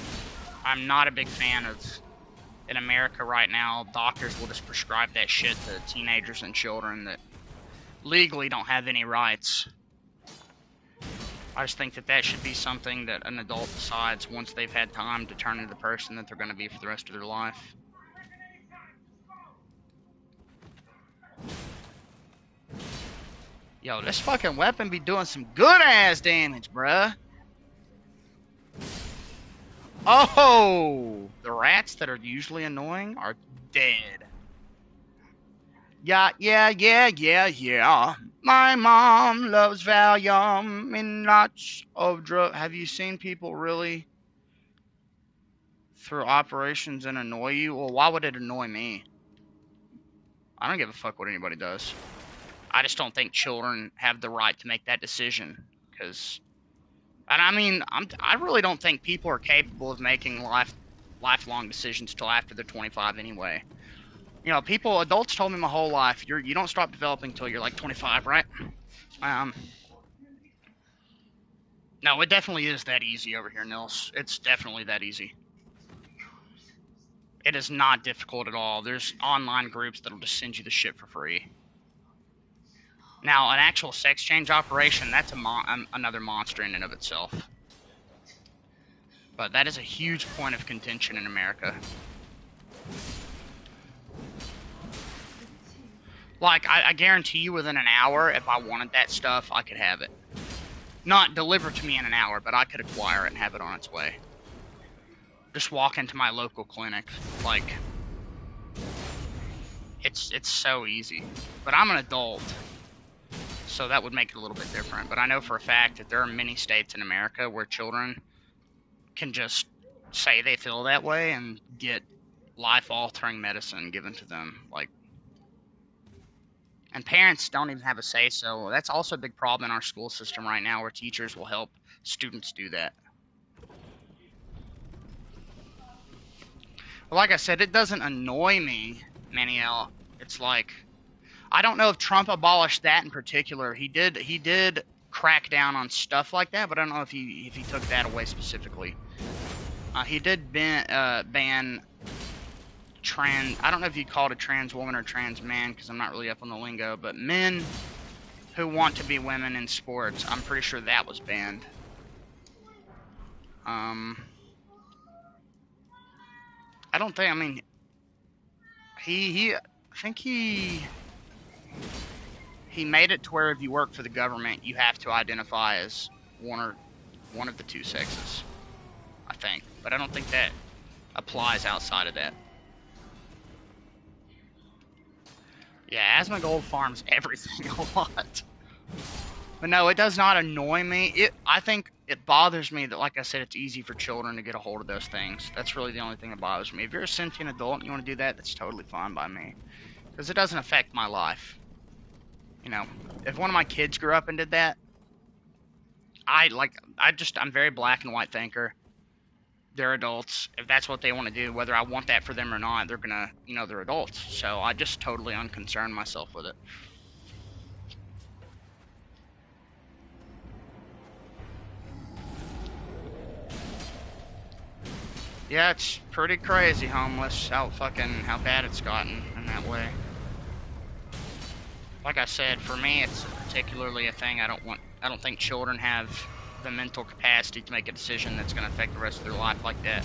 I'm not a big fan of, in America right now, doctors will just prescribe that shit to teenagers and children that legally don't have any rights. I just think that that should be something that an adult decides once they've had time to turn into the person that they're going to be for the rest of their life. Yo, this fucking weapon be doing some good ass damage, bruh. Oh, the rats that are usually annoying are dead. Yeah. My mom loves Valium and lots of drugs. Have you seen people really through operations and annoy you? Well, why would it annoy me? I don't give a fuck what anybody does. I just don't think children have the right to make that decision. Because, and I mean, I really don't think people are capable of making lifelong decisions till after they're 25 anyway. You know, adults told me my whole life, you don't stop developing till you're like 25, right? No, it definitely is that easy over here, Nils. It's definitely that easy. It is not difficult at all. There's online groups that'll just send you the shit for free. Now, an actual sex change operation, that's another monster in and of itself. But that is a huge point of contention in America. Like, I guarantee you within an hour, if I wanted that stuff, I could have it. Not delivered to me in an hour, but I could acquire it and have it on its way. Just walk into my local clinic. Like, it's so easy. But I'm an adult, so that would make it a little bit different. But I know for a fact that there are many states in America where children can just say they feel that way and get life-altering medicine given to them. Like, and parents don't even have a say, so that's also a big problem in our school system right now, where teachers will help students do that. But like I said, it doesn't annoy me, Maniel. It's like, I don't know if Trump abolished that in particular. He did crack down on stuff like that, but I don't know if he took that away specifically. He did ban trans. I don't know if you call it a trans woman or trans man, because I'm not really up on the lingo, but men who want to be women in sports, I'm pretty sure that was banned. I don't think. I mean, I think he made it to where if you work for the government, you have to identify as one of the two sexes. I think, but I don't think that applies outside of that. Yeah, Asmongold farms everything a lot. But no, it does not annoy me. I think it bothers me that, like I said, it's easy for children to get a hold of those things. That's really the only thing that bothers me. If you're a sentient adult and you want to do that, that's totally fine by me. Because it doesn't affect my life. You know, if one of my kids grew up and did that, I'm very black and white thinker. They're adults. If that's what they want to do, whether I want that for them or not, they're gonna, they're adults. So I just totally unconcern myself with it. Yeah, it's pretty crazy, homeless, how bad it's gotten in that way. Like I said, for me, it's particularly a thing I don't think children have the mental capacity to make a decision that's going to affect the rest of their life like that.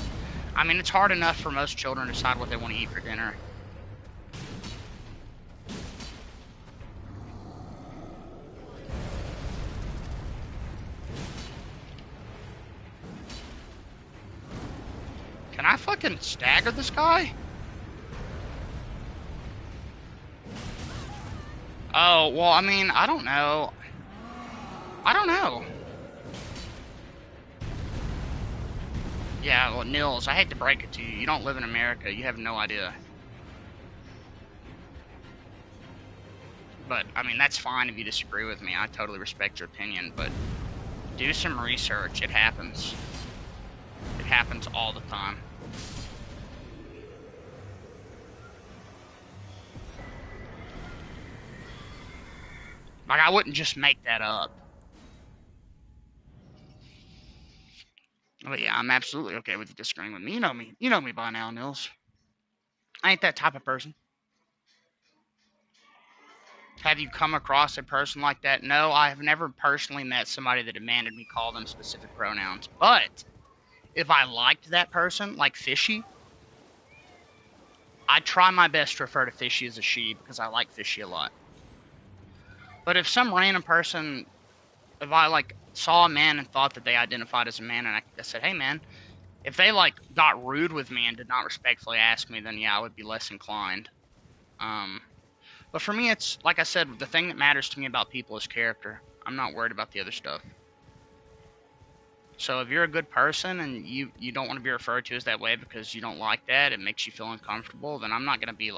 I mean, it's hard enough for most children to decide what they want to eat for dinner. Can I fucking stagger this guy? Oh, well, I mean, I don't know. Yeah, well, Nils, I hate to break it to you. You don't live in America. You have no idea. But, I mean, that's fine if you disagree with me. I totally respect your opinion, but do some research. It happens. It happens all the time. Like, I wouldn't just make that up. But yeah, I'm absolutely okay with you disagreeing with me. You know me. You know me by now, Nils. I ain't that type of person. Have you come across a person like that? No, I have never personally met somebody that demanded me call them specific pronouns. But if I liked that person, like Fishy, I'd try my best to refer to Fishy as a she because I like Fishy a lot. But if some random person, if I saw a man and thought that they identified as a man, and I said, hey man, if they got rude with me and did not respectfully ask me, then yeah, I would be less inclined. But for me, it's like I said, the thing that matters to me about people is character. I'm not worried about the other stuff. So if you're a good person and you don't want to be referred to as that way because you don't like that, it makes you feel uncomfortable, then I'm not going to be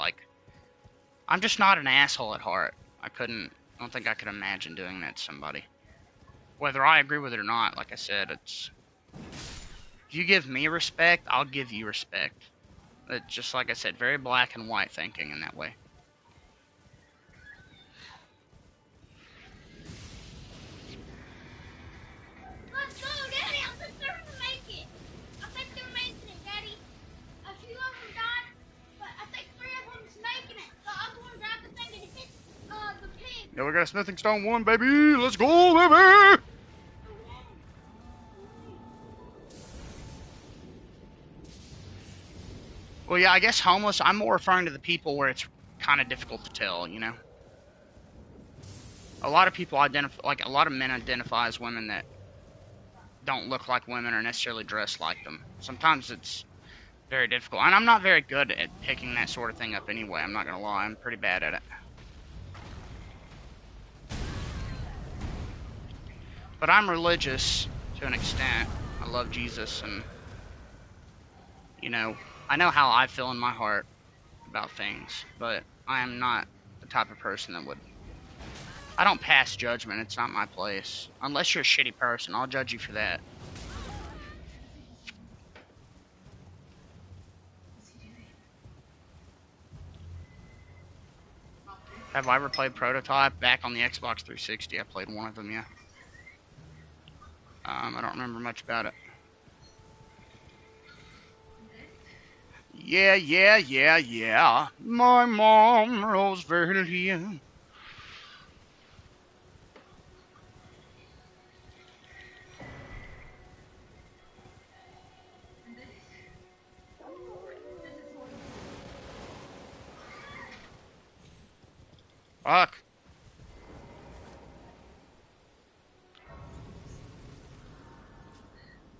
I'm just not an asshole at heart. I don't think I could imagine doing that to somebody. Whether I agree with it or not, like I said, if you give me respect, I'll give you respect. It's just like I said, very black and white thinking in that way. Let's go, Daddy. I think they're gonna make it. I think they're making it, Daddy. A few of them died, but I think 3 of them's making it. The other one grabbed the thing and hit the pig. Yeah, we got a smithing stone 1, baby. Let's go, baby. Well, yeah, I guess homeless, I'm more referring to the people where it's kind of difficult to tell, you know? A lot of people identify, like, a lot of men identify as women that don't look like women or necessarily dress like them. Sometimes it's very difficult. And I'm not very good at picking that sort of thing up anyway. I'm not going to lie. I'm pretty bad at it. But I'm religious to an extent. I love Jesus and, you know, I know how I feel in my heart about things. But I am not the type of person that would... I don't pass judgment. It's not my place. Unless you're a shitty person. I'll judge you for that. Have I ever played Prototype? Back on the Xbox 360, I played one of them, yeah. I don't remember much about it. Yeah. My mom, Roosevelt. Fuck.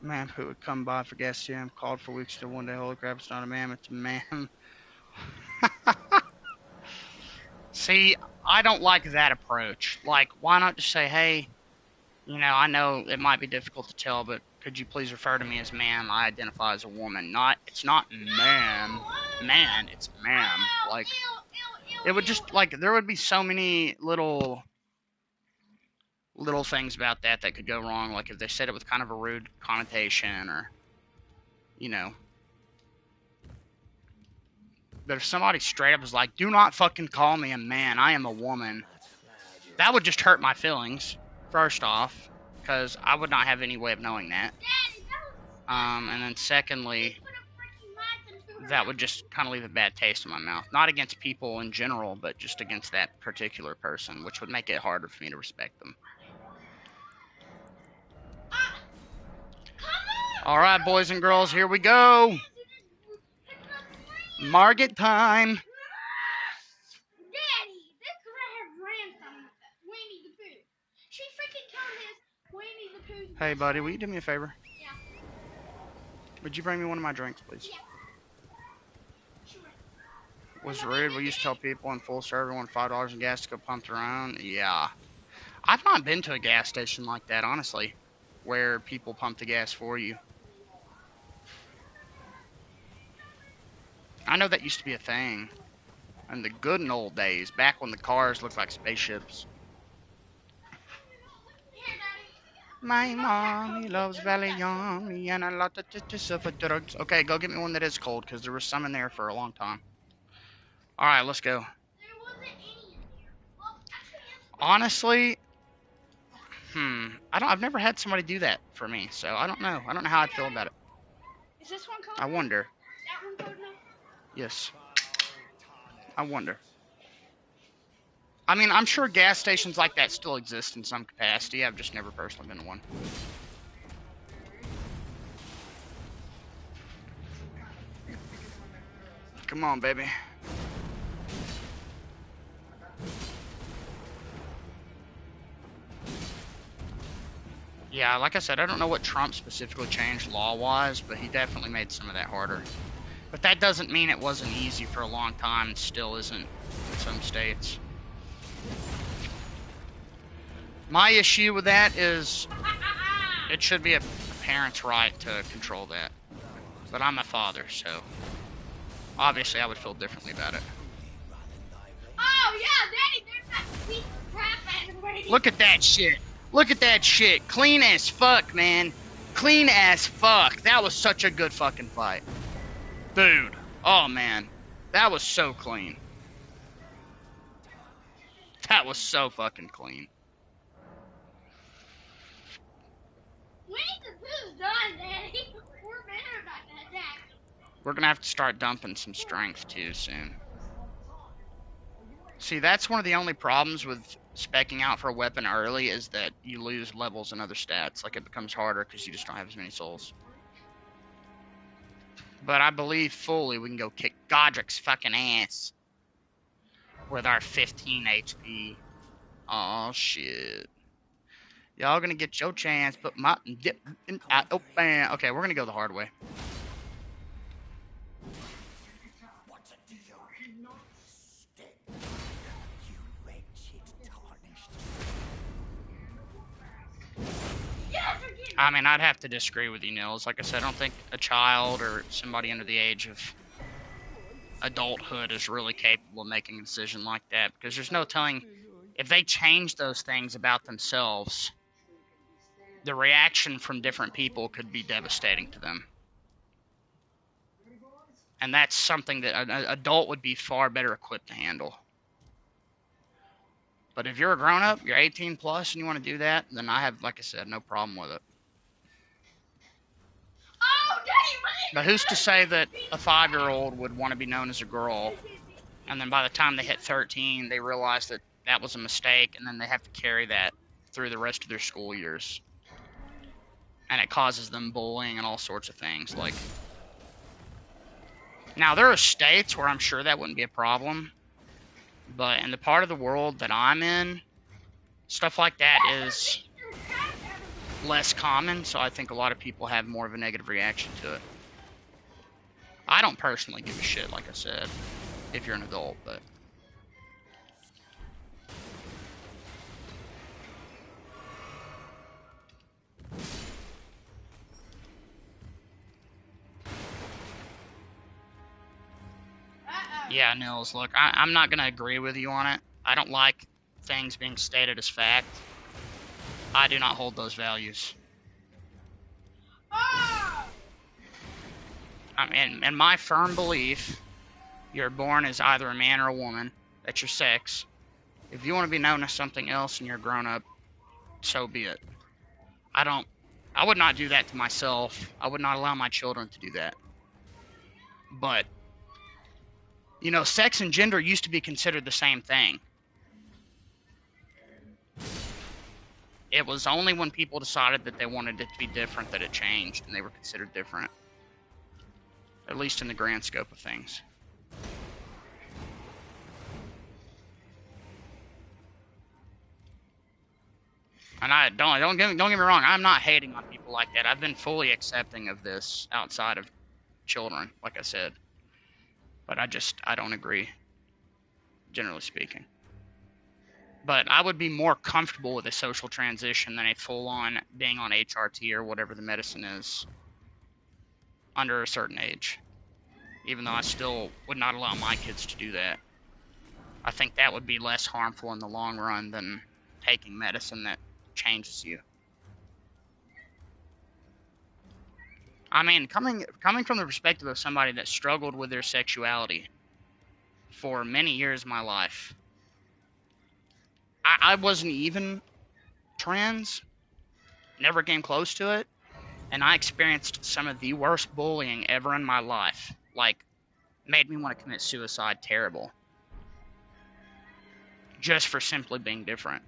Man who would come by for gas jam, called for weeks till one day, holy crap, it's not a man, it's a man. See, I don't like that approach. Like, why not just say, hey, you know, I know it might be difficult to tell, but could you please refer to me as ma'am? I identify as a woman. It's not man, it's ma'am. Like, it would just, like, there would be so many little things about that could go wrong. Like, if they said it with kind of a rude connotation or, you know. But if somebody straight up was like, do not fucking call me a man, I am a woman, that would just hurt my feelings, first off, because I would not have any way of knowing that. And then secondly, that would just kind of leave a bad taste in my mouth. Not against people in general, but just against that particular person, which would make it harder for me to respect them. Alright, boys and girls, here we go. Market time. Daddy, this girl has ransom Winnie the Pooh. She freaking killed his Winnie the Pooh. Hey, buddy, will you do me a favor? Yeah. Would you bring me one of my drinks, please? Yeah. Sure. Was rude. We used to tell people in full serve everyone $5 in gas to go pump their own. Yeah. I've not been to a gas station like that, honestly, where people pump the gas for you. I know that used to be a thing in the good and old days, back when the cars looked like spaceships. My mommy loves Valley Yummy and a lot of drugs. Okay, go get me one that is cold, because there was some in there for a long time. Alright, let's go. There wasn't any in there. Well, actually, Honestly, I've never had somebody do that for me, so I don't know. I don't know how I'd feel about it. is this one cold? I wonder. That one cold enough? Yes. I wonder. I mean, I'm sure gas stations like that still exist in some capacity. I've just never personally been to one. Come on, baby. Yeah, like I said, I don't know what Trump specifically changed law-wise, but he definitely made some of that harder. But that doesn't mean it wasn't easy for a long time and still isn't in some states. My issue with that is it should be a parent's right to control that. But I'm a father, so obviously I would feel differently about it. Oh, yeah, Daddy, there's that piece of crap ass waiting. Look at that shit. Look at that shit. Clean as fuck, man. Clean as fuck. That was such a good fucking fight. Dude. Oh, man. That was so clean. That was so fucking clean. Winnie the Pooh's done, Daddy. We're better about that, Daddy. We're gonna have to start dumping some strength, too, soon. See, that's one of the only problems with speccing out for a weapon early is that you lose levels and other stats. Like, it becomes harder because you just don't have as many souls. But I believe fully we can go kick Godric's fucking ass with our 15 HP. Oh shit. Y'all gonna get your chance, but my oh man. Okay, we're gonna go the hard way. I mean, I'd have to disagree with you, Nils. Like I said, I don't think a child or somebody under the age of adulthood is really capable of making a decision like that, because there's no telling if they change those things about themselves, the reaction from different people could be devastating to them. And that's something that an adult would be far better equipped to handle. But if you're a grown-up, you're 18 plus, and you want to do that, then I have, like I said, no problem with it. But who's to say that a 5-year-old would want to be known as a girl, and then by the time they hit 13, they realize that that was a mistake, and then they have to carry that through the rest of their school years. And it causes them bullying and all sorts of things. Like, now, there are states where I'm sure that wouldn't be a problem, but in the part of the world that I'm in, stuff like that is less common, so I think a lot of people have more of a negative reaction to it. I don't personally give a shit, like I said, if you're an adult, but... Yeah, Nils, look, I'm not going to agree with you on it. I don't like things being stated as fact. I do not hold those values. I mean, in my firm belief, you're born as either a man or a woman. That's your sex. If you want to be known as something else and you're grown up, so be it. I would not do that to myself. I would not allow my children to do that. But, you know, sex and gender used to be considered the same thing. It was only when people decided that they wanted it to be different that it changed, and they were considered different. At least in the grand scope of things. And I don't get me wrong, I'm not hating on people like that. I've been fully accepting of this outside of children, like I said. But I don't agree, generally speaking. But I would be more comfortable with a social transition than a full-on being on HRT or whatever the medicine is under a certain age. Even though I still would not allow my kids to do that. I think that would be less harmful in the long run than taking medicine that changes you. I mean, coming from the perspective of somebody that struggled with their sexuality for many years of my life, I wasn't even trans, never came close to it, and I experienced some of the worst bullying ever in my life. Like, made me want to commit suicide terrible. Just for simply being different.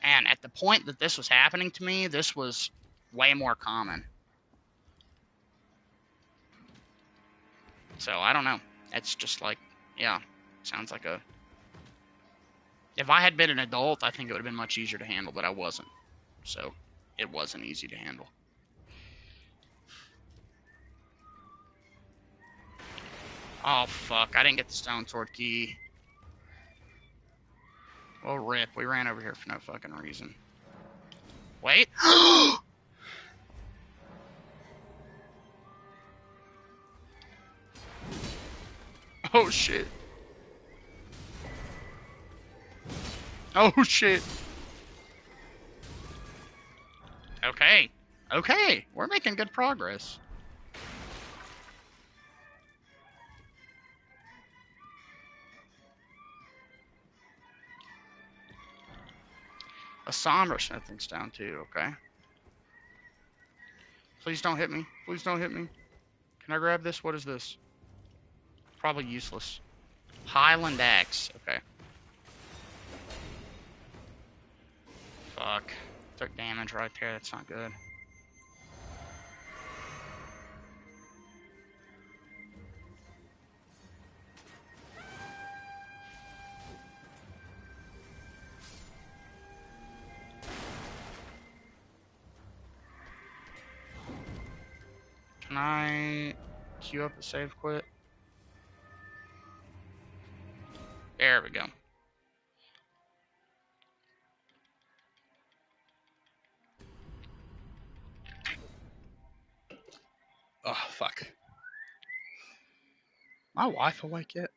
And at the point that this was happening to me, this was way more common. So, I don't know. It's just like, yeah, sounds like a... If I had been an adult, I think it would have been much easier to handle, but I wasn't. So, it wasn't easy to handle. Oh, fuck. I didn't get the stone sword key. Well, rip. We ran over here for no fucking reason. Wait. Oh, shit. Oh, shit. Okay. Okay. We're making good progress. A somber something's down too, okay? Please don't hit me. Please don't hit me. Can I grab this? What is this? Probably useless. Highland Axe. Okay. fuck. Took damage right there. That's not good. Can I queue up a save quit? There we go. Oh, fuck. My wife awake yet?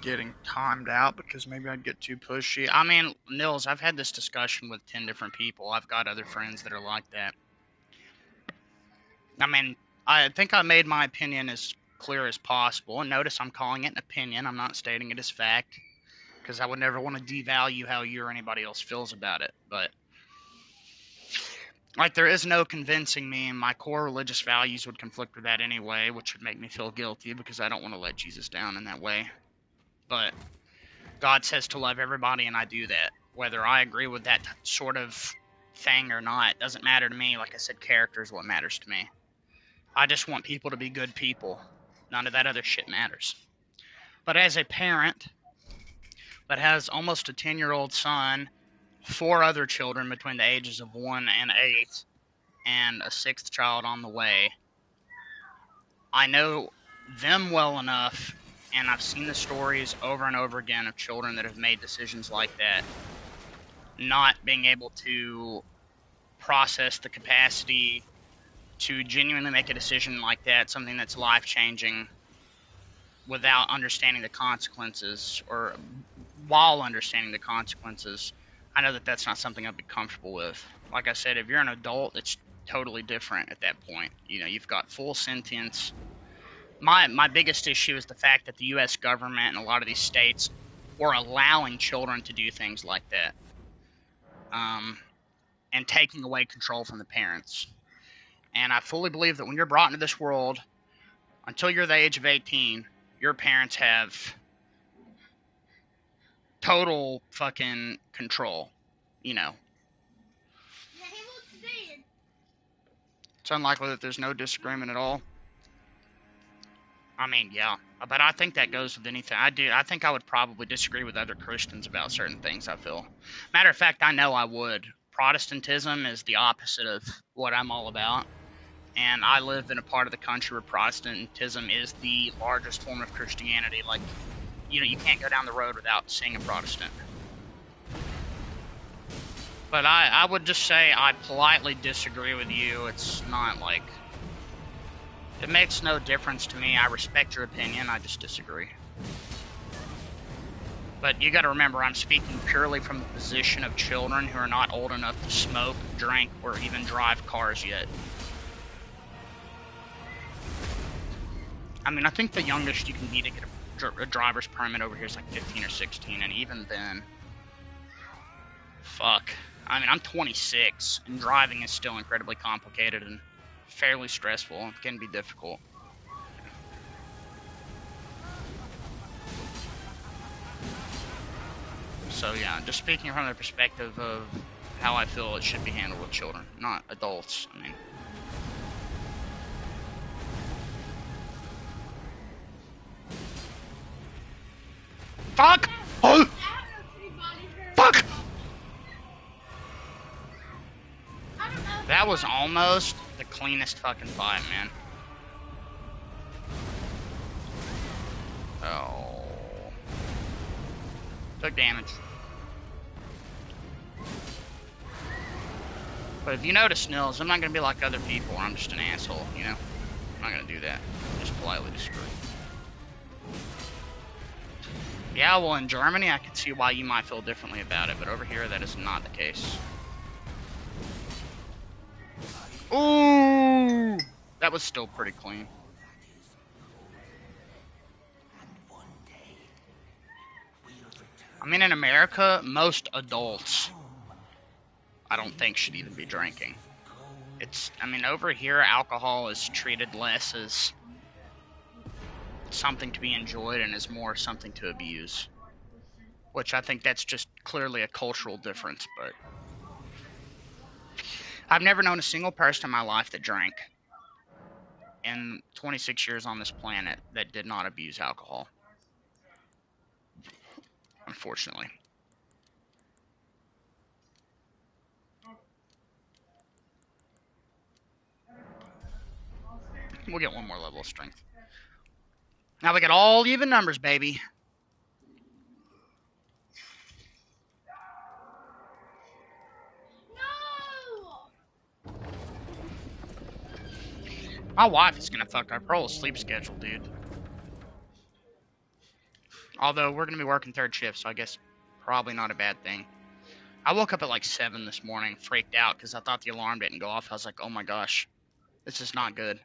Getting timed out because maybe I'd get too pushy. I mean, Nils, I've had this discussion with 10 different people. I've got other friends that are like that. I mean, I think I made my opinion as clear as possible. And notice I'm calling it an opinion. I'm not stating it as fact because I would never want to devalue how you or anybody else feels about it. But, like, there is no convincing me, and my core religious values would conflict with that anyway, which would make me feel guilty because I don't want to let Jesus down in that way. But God says to love everybody, and I do that. Whether I agree with that sort of thing or not, doesn't matter to me. Like I said, character is what matters to me. I just want people to be good people. None of that other shit matters. But as a parent that has almost a 10-year-old son, 4 other children between the ages of 1 and 8, and a 6th child on the way, I know them well enough, and I've seen the stories over and over again of children that have made decisions like that, not being able to process the capacity to genuinely make a decision like that, something that's life-changing, without understanding the consequences, or while understanding the consequences. I know that that's not something I'd be comfortable with. Like I said, if you're an adult, it's totally different at that point. You know, you've got full sentience. My biggest issue is the fact that the U.S. government and a lot of these states were allowing children to do things like that, and taking away control from the parents. And I fully believe that when you're brought into this world, until you're the age of 18, your parents have total fucking control, you know. Yeah, he looks dead. It's unlikely that there's no disagreement at all. I mean, yeah, but I think that goes with anything. I think I would probably disagree with other Christians about certain things, I feel. Matter of fact, I know I would. Protestantism is the opposite of what I'm all about. And I live in a part of the country where Protestantism is the largest form of Christianity. Like, you know, you can't go down the road without seeing a Protestant. But I would just say I politely disagree with you. It's not like... It makes no difference to me. I respect your opinion. I just disagree. But you got to remember, I'm speaking purely from the position of children who are not old enough to smoke, drink, or even drive cars yet. I mean, I think the youngest you can be to get a driver's permit over here is like 15 or 16, and even then, fuck. I mean, I'm 26, and driving is still incredibly complicated and fairly stressful. It can be difficult. So yeah, just speaking from the perspective of how I feel it should be handled with children, not adults. I mean, fuck! Oh! Fuck! That was almost the cleanest fucking fight, man. Oh. Took damage. But if you notice, Nils, I'm not gonna be like other people where I'm just an asshole, you know? I'm not gonna do that. Just politely disagree. Yeah, well, in Germany, I can see why you might feel differently about it, but over here, that is not the case. Ooh! That was still pretty clean. I mean, in America, most adults, I don't think, should even be drinking. I mean, over here, alcohol is treated less as something to be enjoyed and is more something to abuse. Which I think that's just clearly a cultural difference, but I've never known a single person in my life that drank in 26 years on this planet that did not abuse alcohol. Unfortunately. We'll get one more level of strength. Now we got all even numbers, baby. No! My wife is gonna fuck our whole sleep schedule, dude. Although we're gonna be working third shift, so I guess probably not a bad thing. I woke up at like 7 this morning, freaked out because I thought the alarm didn't go off. I was like, oh my gosh, this is not good.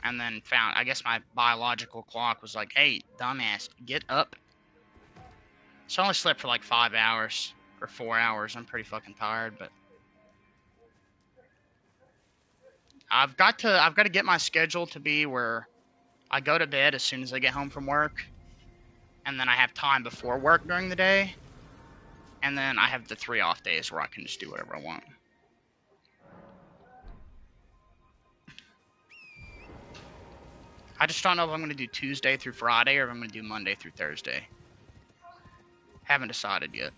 And then I guess my biological clock was like, hey, dumbass, get up. So I only slept for like 5 hours or 4 hours. I'm pretty fucking tired, but I've got to get my schedule to be where I go to bed as soon as I get home from work, and then I have time before work during the day, and then I have the 3 off days where I can just do whatever I want. I just don't know if I'm going to do Tuesday through Friday or if I'm going to do Monday through Thursday. Haven't decided yet.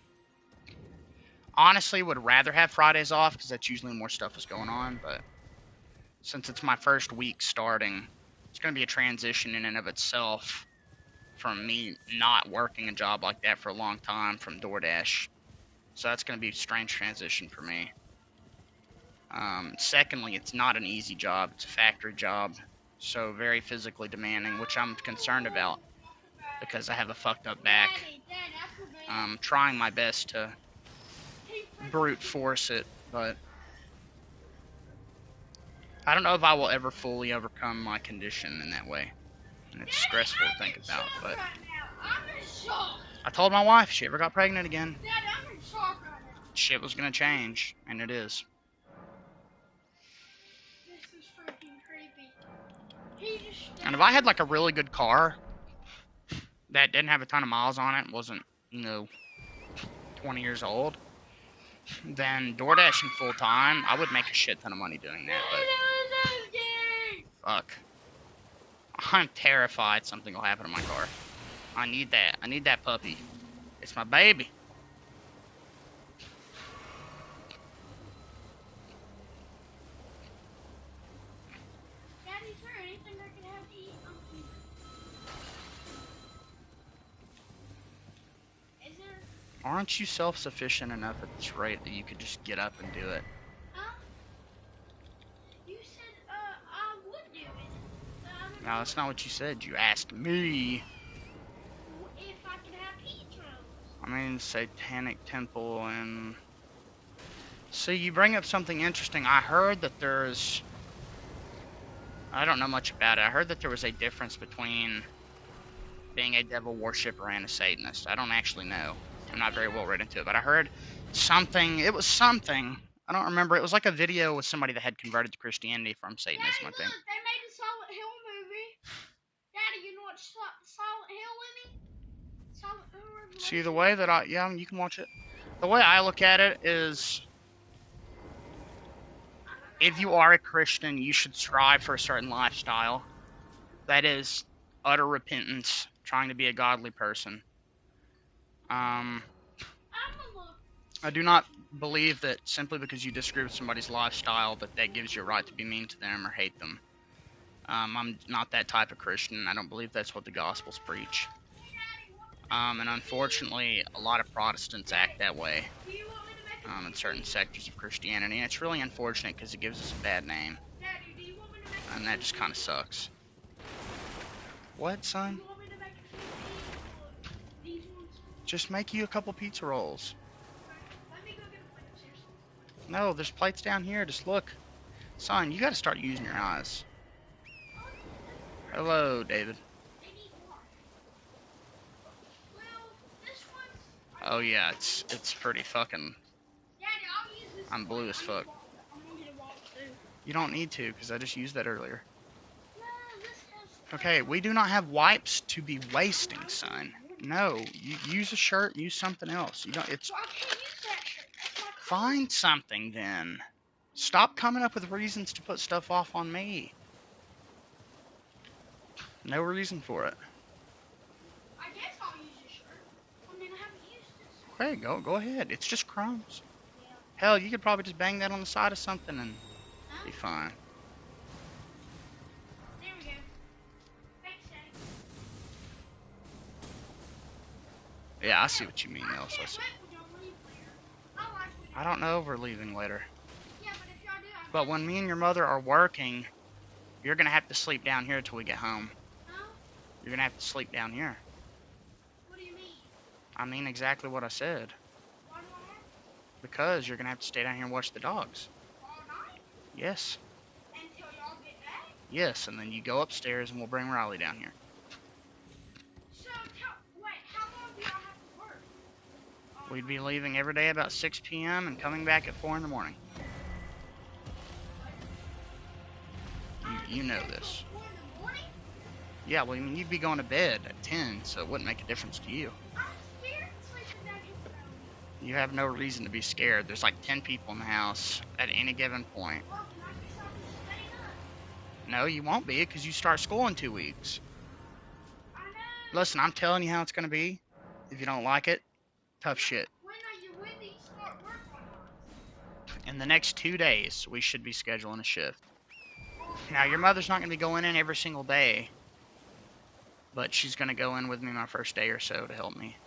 Honestly, would rather have Fridays off because that's usually more stuff is going on, but since it's my first week starting, it's going to be a transition in and of itself from me not working a job like that for a long time from DoorDash. So that's going to be a strange transition for me. Secondly, it's not an easy job. It's a factory job, so very physically demanding, which I'm concerned about because I have a fucked up back. I'm trying my best to brute force it, but I don't know if I will ever fully overcome my condition in that way. And it's stressful to think about, but I told my wife she ever got pregnant again, shit was gonna change, and it is. This is freaking creepy. And if I had like a really good car that didn't have a ton of miles on it, wasn't, 20 years old, then DoorDashing full time, I would make a shit ton of money doing that, but fuck. I'm terrified something will happen to my car. I need that. I need that puppy. It's my baby. Daddy, is there anything I can have to eat? Is there? Aren't you self-sufficient enough at this rate that you could just get up and do it? Huh? You said, I would do it. No, that's not what you said. You asked me. If I could have pizza. I mean, Satanic Temple and... See, you bring up something interesting. I heard that there's... I don't know much about it. I heard that there was a difference between being a devil worshipper and a Satanist. I don't actually know. I'm not very well read into it, but I heard something. It was something. I don't remember. It was like a video with somebody that had converted to Christianity from Satanism, Daddy, I think. look, they made a Silent Hill movie. Daddy, you know what Silent Hill is? Silent Hill. See, the way that yeah, you can watch it. The way I look at it is, if you are a Christian, you should strive for a certain lifestyle. That is utter repentance, trying to be a godly person. I do not believe that simply because you disagree with somebody's lifestyle that gives you a right to be mean to them or hate them. I'm not that type of Christian. I don't believe that's what the Gospels preach. And unfortunately, a lot of Protestants act that way in certain sectors of Christianity. And it's really unfortunate because it gives us a bad name. And that just kind of sucks. What, son? Just make you a couple pizza rolls. No, there's plates down here. Just look. Son, you gotta start using your eyes. Hello, David. Oh yeah, it's pretty fucking... I'm blue as fuck. You don't need to, because I just used that earlier. No, this has. Okay, we do not have wipes to be wasting, son. No, you use a shirt, use something else. You don't. It's Well, I can't use that shirt. That's my find something then. Stop coming up with reasons to put stuff off on me. No reason for it. I guess I'll use your shirt. I mean, I haven't used this. Okay, go ahead. It's just crumbs. Yeah. Hell, you could probably just bang that on the side of something and Huh? be fine. There we go. Thanks, Daddy. Yeah, I see what you mean, I Elsa. can't wait when y'all leave later. I like when I don't know if we're leaving later. Yeah, but if y'all do, I But when me and your mother are working, you're going to have to sleep down here till we get home. Huh? You're going to have to sleep down here. What do you mean? I mean exactly what I said. Why do I have Because you're going to have to stay down here and watch the dogs. all night Yes. until y'all get back? Yes, and then you go upstairs and we'll bring Riley down here. So, wait, how long do y'all have to work? We'd be leaving every day about 6 p.m. and coming back at 4 in the morning. You know this. 4 in the morning? Yeah, well, I mean, you'd be going to bed at 10, so it wouldn't make a difference to you. I'm scared sleeping down here without you. You have no reason to be scared. There's like 10 people in the house at any given point. Well, then I guess I'll just stay up. No, you won't be, because you start school in 2 weeks. I know. Listen, I'm telling you how it's going to be. If you don't like it, tough shit. When do you start work on us? In the next 2 days, we should be scheduling a shift. Now, your mother's not going to be going in every single day, but she's going to go in with me my first day or so to help me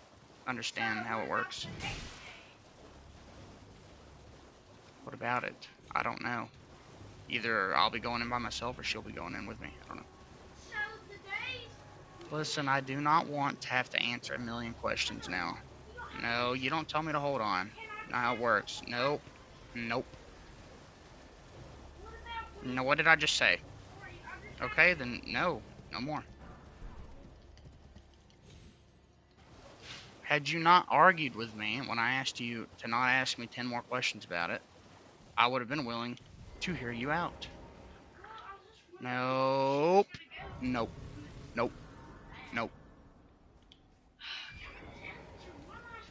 understand how it works. What about it? I don't know. Either I'll be going in by myself or she'll be going in with me. I don't know. So the days. Listen, I do not want to have to answer a million questions now. No, you don't tell me to hold on. Not how it works. Nope. Nope. What about No, what did I just say? Corey? Okay, then no. No more. Had you not argued with me when I asked you to not ask me 10 more questions about it, I would have been willing to hear you out. Nope. Nope. Nope. Nope.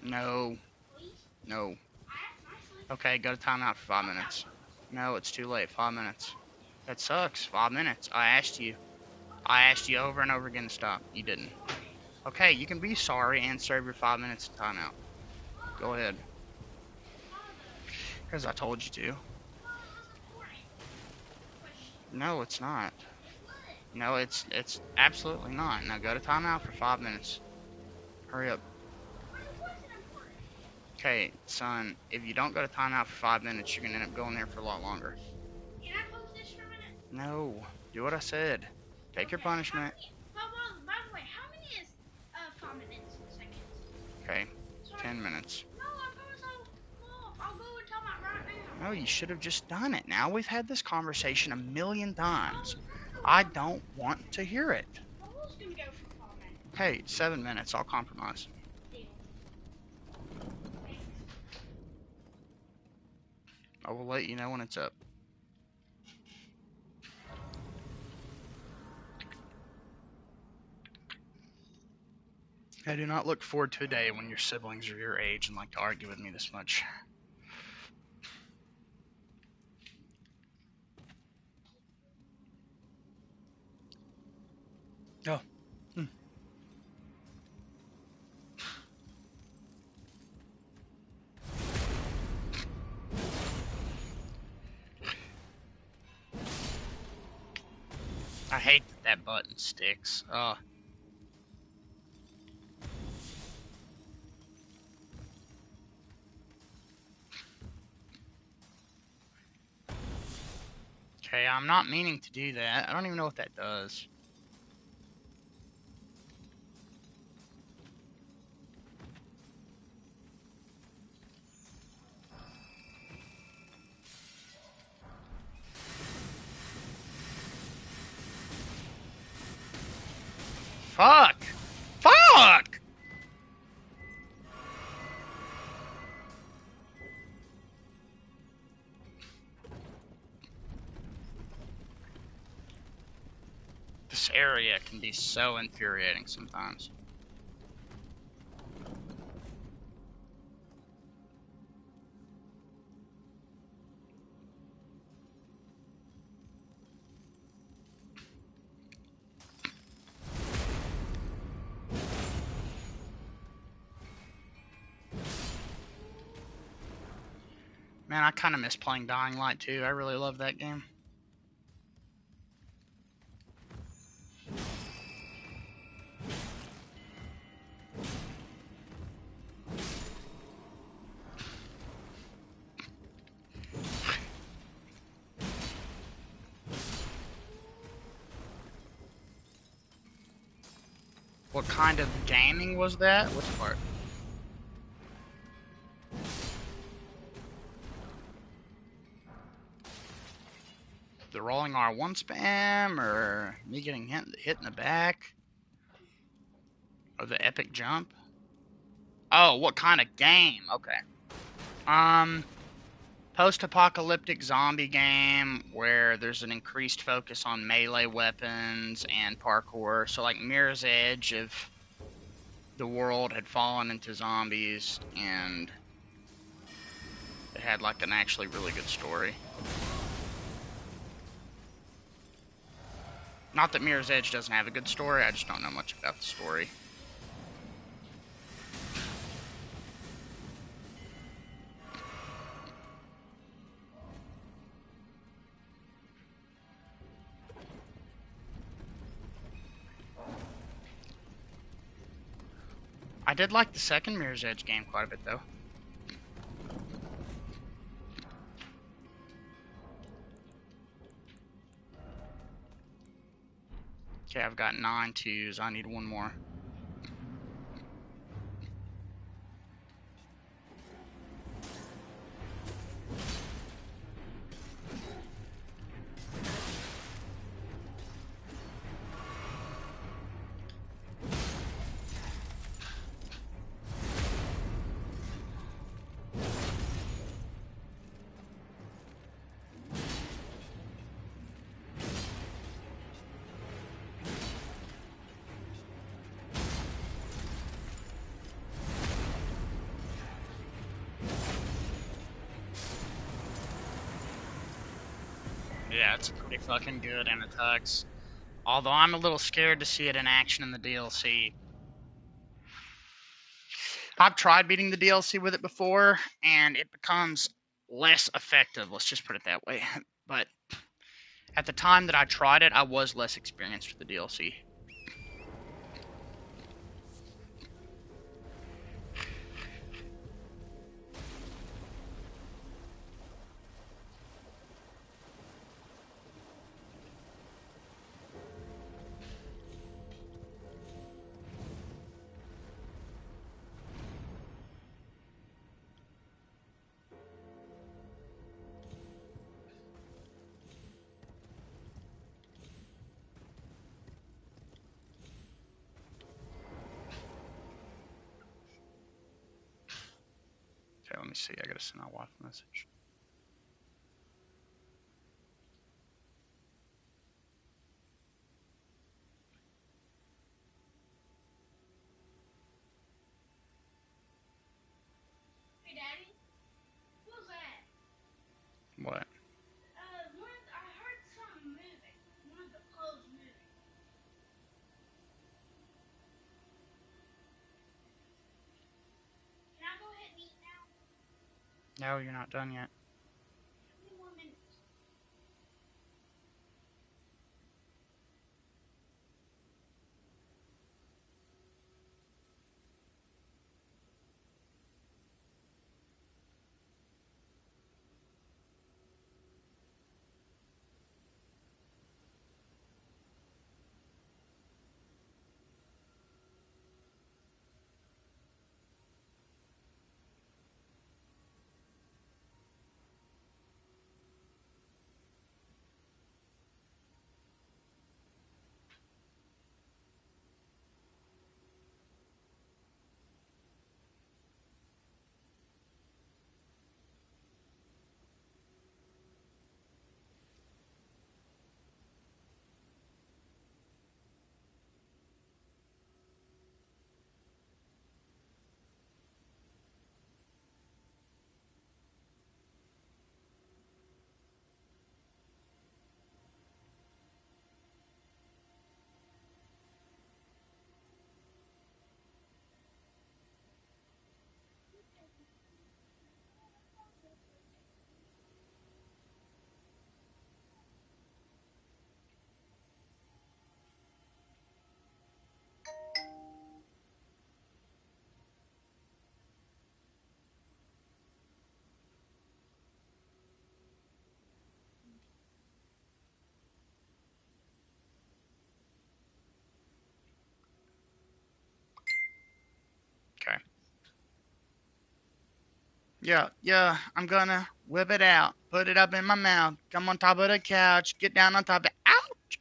No. No. Okay, go to timeout for 5 minutes. No, it's too late. 5 minutes. That sucks. 5 minutes. I asked you. Over and over again to stop. You didn't. Okay, you can be sorry and serve your 5 minutes of timeout. Go ahead. Because I told you to. No, it's not. No, it's absolutely not. Now go to timeout for 5 minutes. Hurry up. Okay, son, if you don't go to timeout for 5 minutes, you're going to end up going there for a lot longer. Can I close this for a minute? No, do what I said. Take your punishment. By the way, how many is 5 minutes and seconds? Okay, Sorry. 10 minutes. No, I promise I'll go and tell my right now. No, you should have just done it. Now we've had this conversation a million times. I don't want to hear it. I was gonna go for 5 minutes. Hey, 7 minutes. I'll compromise. Deal. I will let you know when it's up. I do not look forward to a day when your siblings are your age and like to argue with me this much. Oh. I hate that button sticks. Okay, I'm not meaning to do that. I don't even know what that does. Fuck! Fuck! this area can be so infuriating sometimes. Man, I kind of miss playing Dying Light 2. I really love that game. What kind of gaming was that? Which part? The rolling R1 spam, or me getting hit in the back? Or the epic jump? Oh, what kind of game? Okay. Post-apocalyptic zombie game where there's an increased focus on melee weapons and parkour. So like Mirror's Edge, if the world had fallen into zombies and it had like an actually really good story. Not that Mirror's Edge doesn't have a good story, I just don't know much about the story. I did like the second Mirror's Edge game quite a bit, though. Okay, I've got 9 twos. I need one more. Yeah, it's pretty fucking good, and it tugs. Although I'm a little scared to see it in action in the DLC. I've tried beating the DLC with it before, and it becomes less effective. Let's just put it that way. But at the time that I tried it, I was less experienced with the DLC. Okay, let me see. I gotta send out a wife message. Hey, Daddy, what was that? What? I heard something moving. One of the clothes moving. Can I go ahead and eat now? No, you're not done yet. 20 more minutes. Yeah, I'm gonna whip it out, put it up in my mouth, come on top of the couch, get down on top of it. Ouch!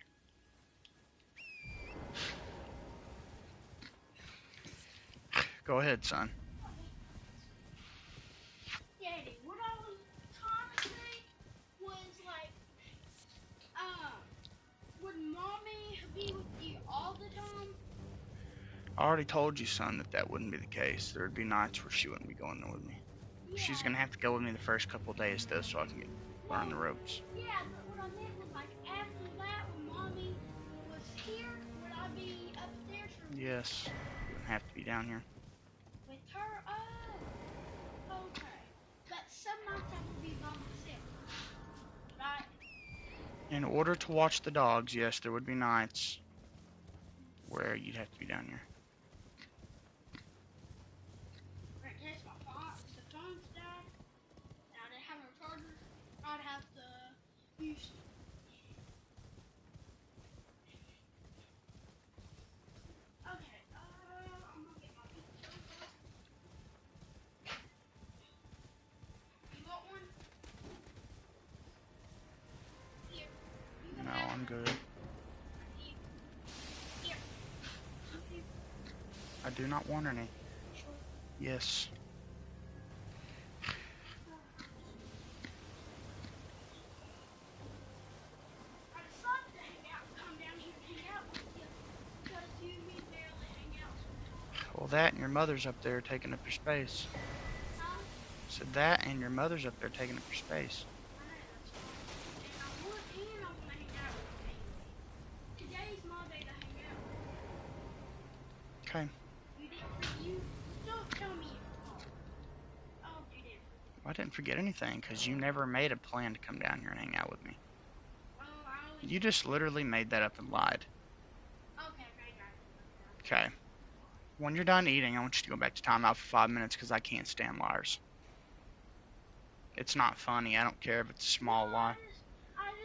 Go ahead, son. Daddy, what I was trying to say was like, would mommy be with you all the time? I already told you, son, that that wouldn't be the case. There would be nights where she wouldn't be going there with me. She's Yeah. gonna have to go with me the first couple of days, though, so I can learn Well, the ropes. yeah, but what I meant was like after that, when mommy was here, would I be upstairs or Yes, you wouldn't have to be down here. with her? Oh, okay. But some nights I would be by myself, right? In order to watch the dogs, yes, there would be nights where you'd have to be down here. In case the phone's died, and I didn't have no charger, I'd have to use. Okay, I'm gonna get my pizza. You want one? Here. You can No, have I'm one. good. Here. Here. Here. I do not want any. Sure. Yes. I decided to hang out, come down here and hang out with you, because you and me barely hang out sometimes. Well, that and your mother's up there taking up your space. Huh? So that and your mother's up there taking up your space. I know that's fine. And I want to hang out with you anyway. Today's my day to hang out with you. Okay. You don't tell me you forgot. I hope you didn't forget. I didn't forget anything because you never made a plan to come down here and hang out with me. Oh, I always. You just literally made that up and lied. Okay, okay, Okay. When you're done eating, I want you to go back to timeout for 5 minutes because I can't stand liars. It's not funny. I don't care if it's a small lie.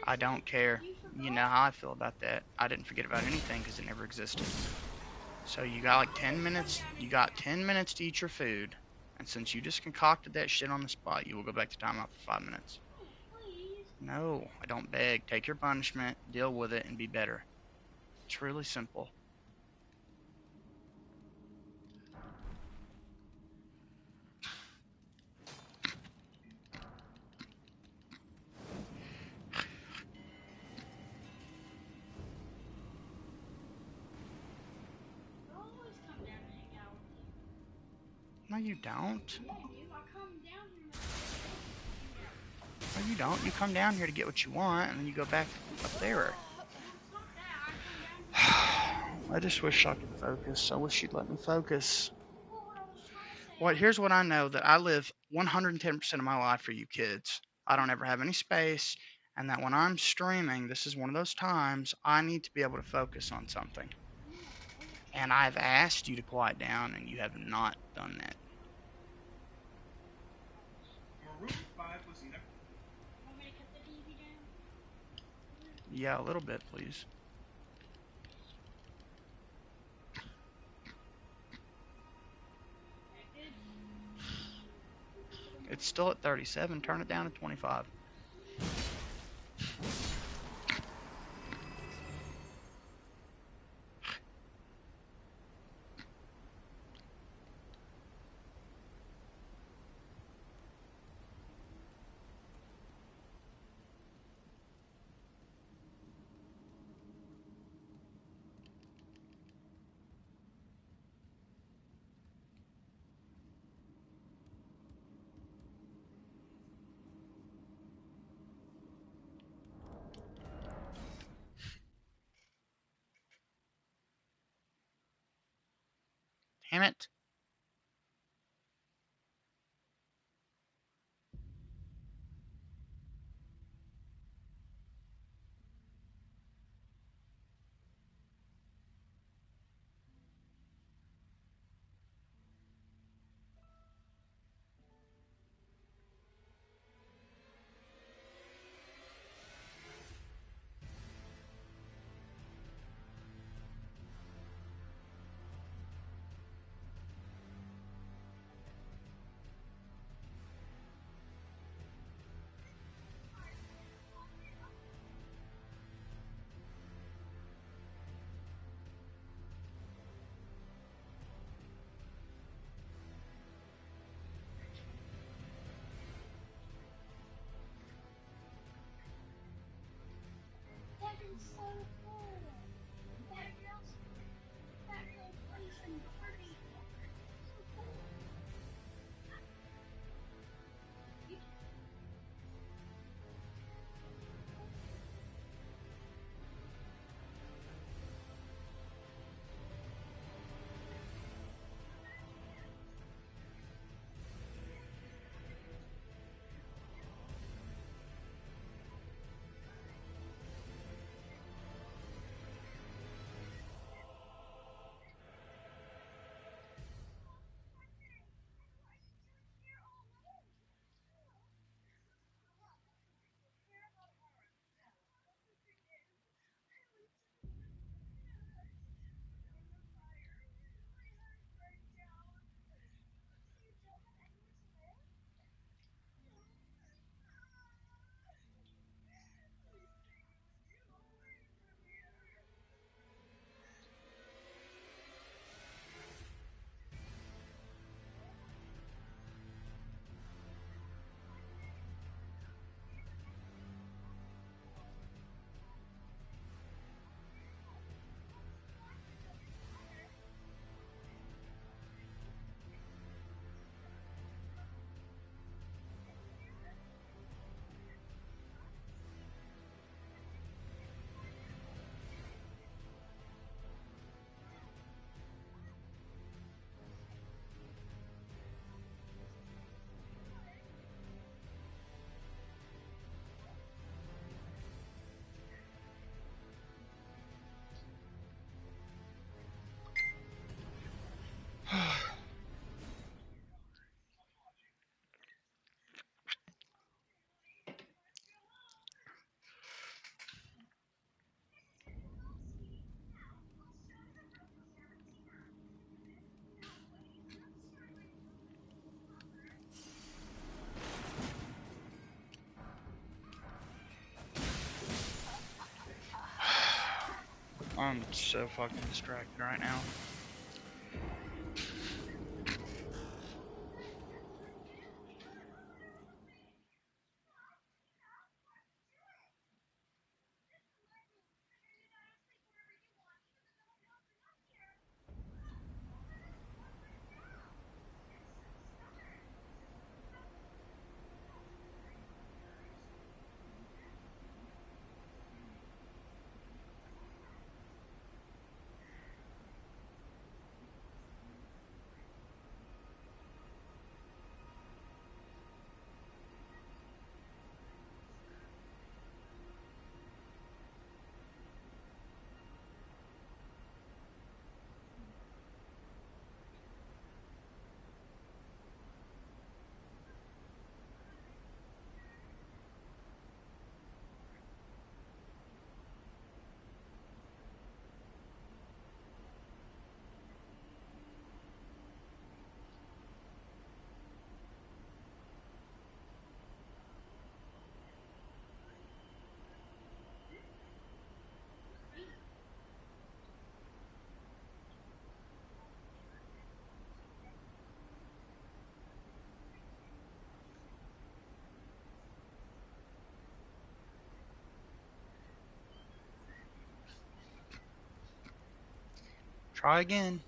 I don't care. You know how I feel about that. I didn't forget about anything because it never existed. So you got like 10 minutes. You got 10 minutes to eat your food. And since you just concocted that shit on the spot, you will go back to timeout for 5 minutes. Please. No, I don't beg. Take your punishment, deal with it, and be better. It's really simple. I always come down and hang out with you. No, you don't. Yeah, I do. I come down here and hang out. No, you don't. You come down here to get what you want, and then you go back up there. It's not that. I come down here. I just wish I could focus. I wish you'd let me focus. Well, what I was trying to say. Well, here's what I know, that I live 110% of my life for you kids. I don't ever have any space, and that when I'm streaming, this is one of those times I need to be able to focus on something. And I've asked you to quiet down, and you have not done that. Want me to cut the TV down? Yeah, a little bit, please. Okay, good. It's still at 37. Turn it down to 25. Damn it. so cool. That real place in Dorothy. So cool. You I'm so fucking distracted right now. Try again.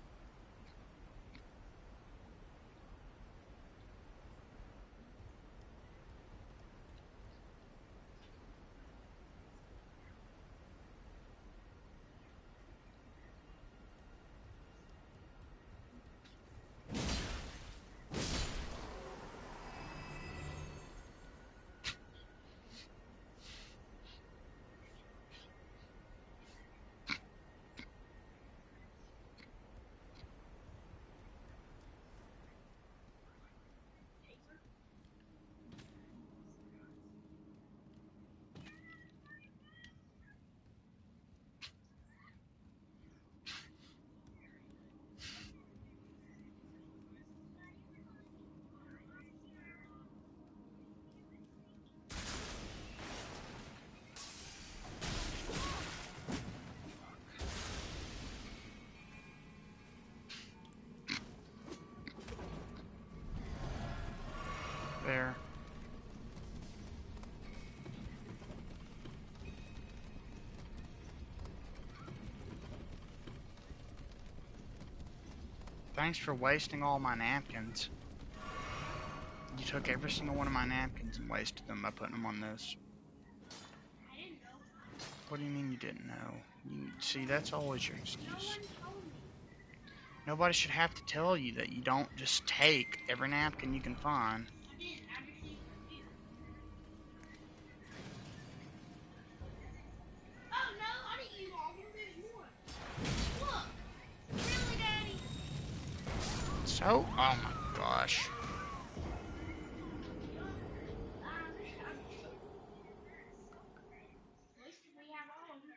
Thanks for wasting all my napkins. You took every single one of my napkins and wasted them by putting them on this. I didn't know. What do you mean you didn't know? See, that's always your No excuse. one told me. Nobody should have to tell you that you don't just take every napkin you can find. I didn't. I just used my finger. Oh no, I didn't use all of them. There's more. Look. Really, Daddy? So, oh my gosh. At least we have all of them.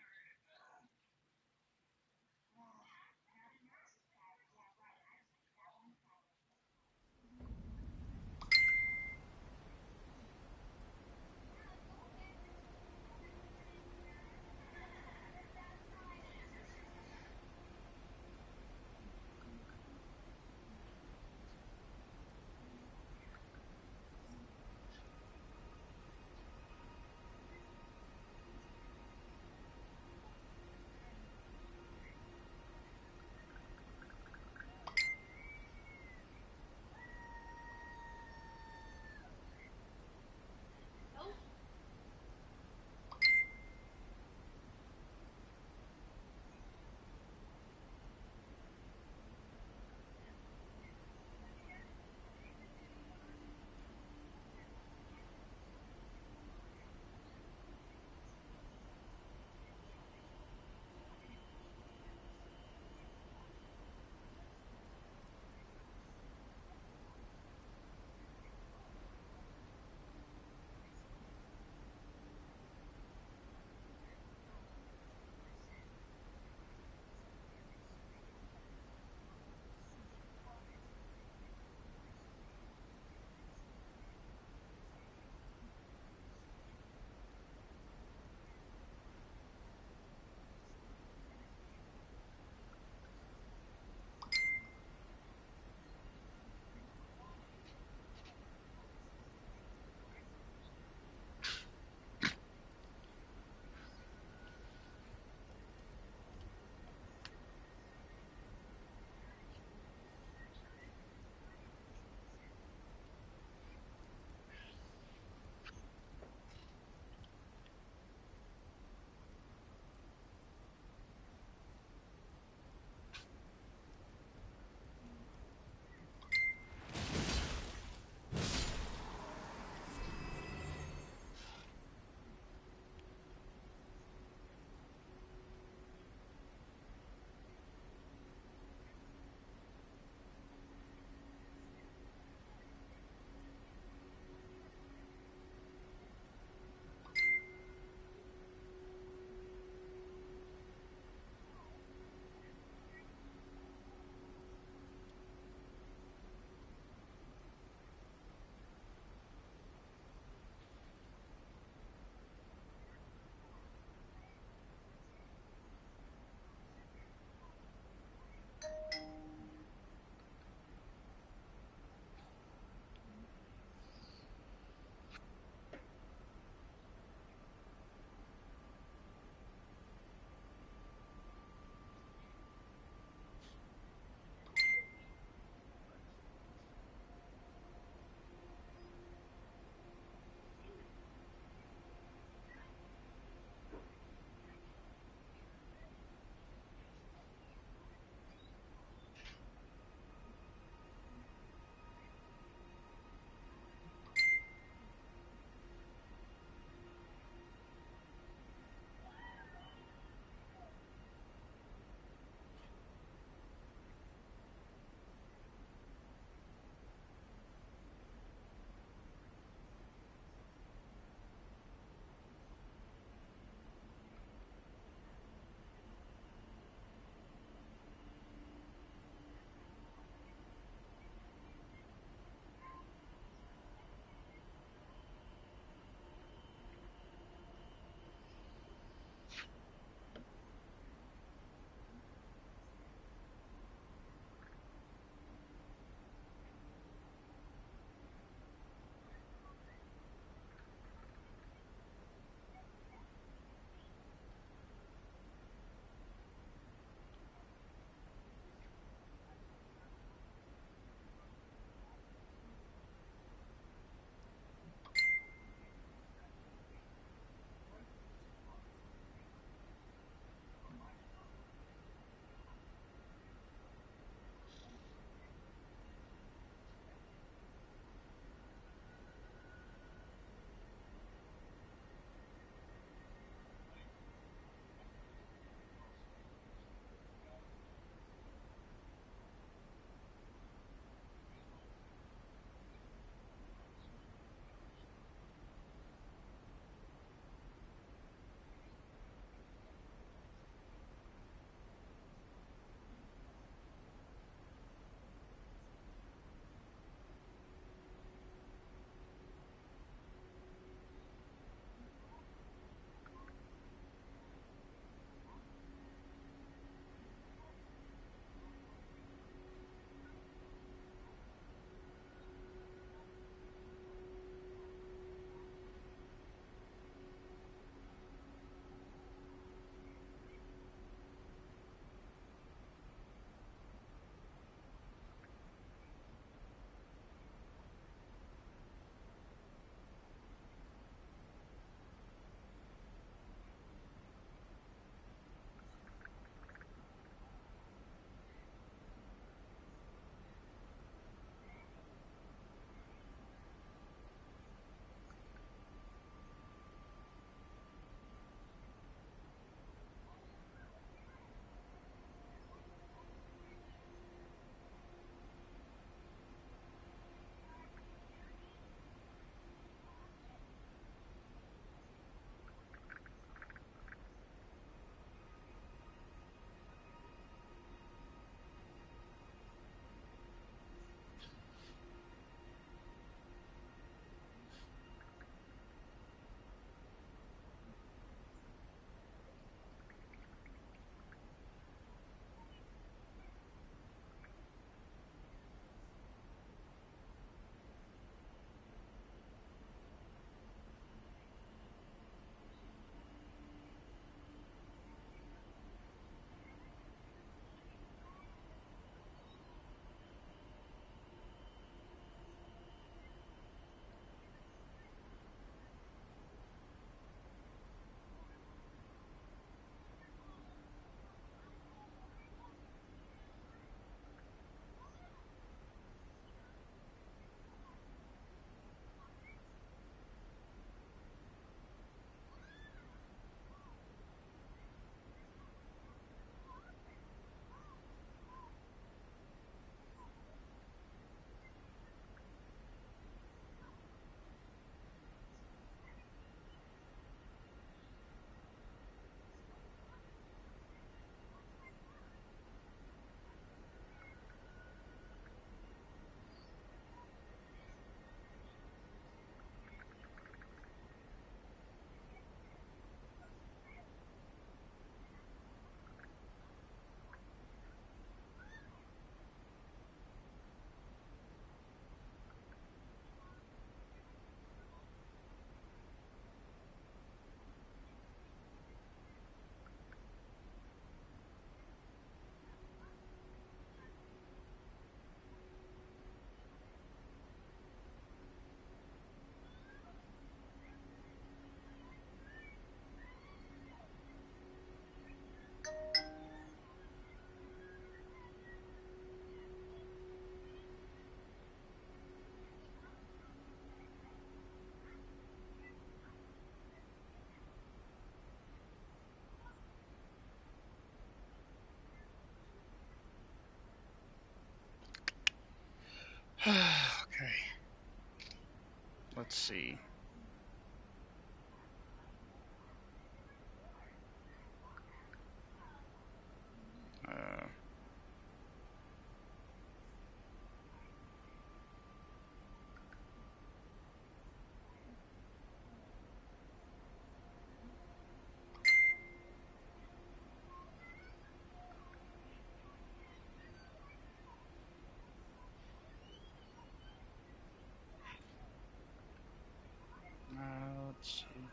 let's see. Uh, let's see.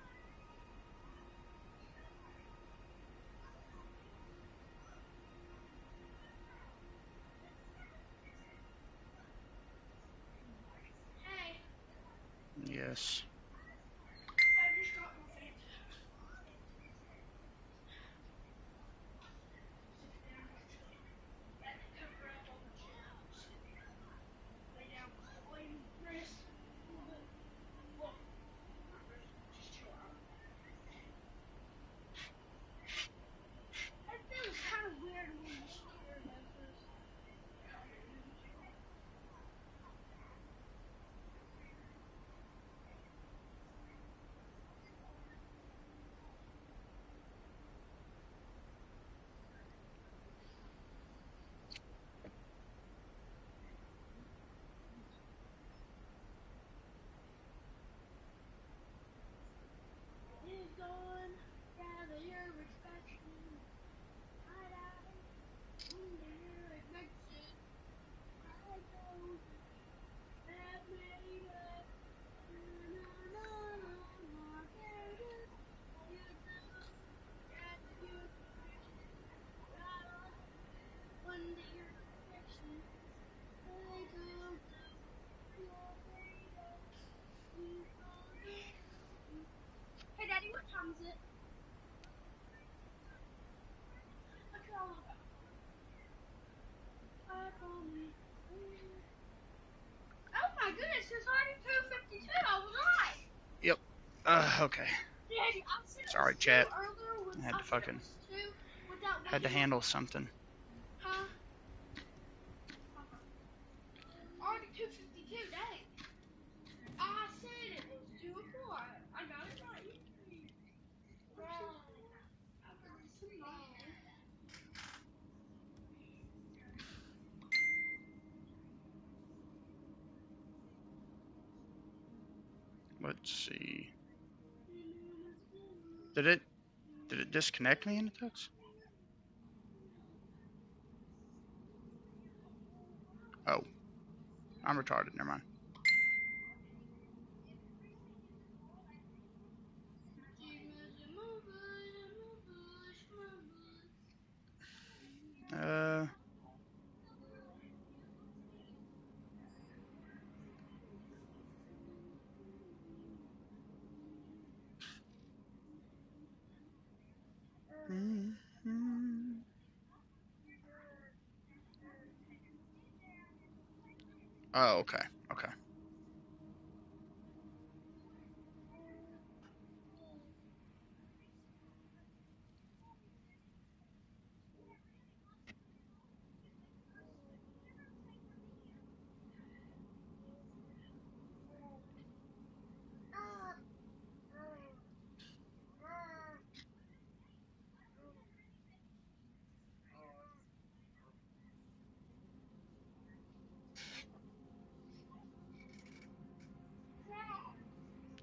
Hey, Yes. I just got my Fanta. Sit down actually. That to cover up all the germs. Lay down, lay rest a little bit. Well, not rest, just chill out. It feels kind of weird when the secure does this. Is gone. Gather your reflection. Hide out. Under your adventure. I told you that made us. Na na na na na. Gather you do. Gather your reflection. Right on. Under your reflection. I told you. You're made us. You told you. Hey, Daddy, what time is it? Okay, I'll look up. Oh my goodness, it's already 2:52. I was right. Yep. Okay. Daddy, I said it was Sorry, 2 chat. earlier. I had I to said it fucking was 2 without had to looking at handle the. something. Huh? Already 2:52, Daddy. I said it was 2 o'clock. I got it right. Wrong. Let's see. Did it disconnect me in the text? Oh, I'm retarded. Never mind. Uh. Oh, okay. Okay.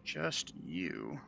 Just you.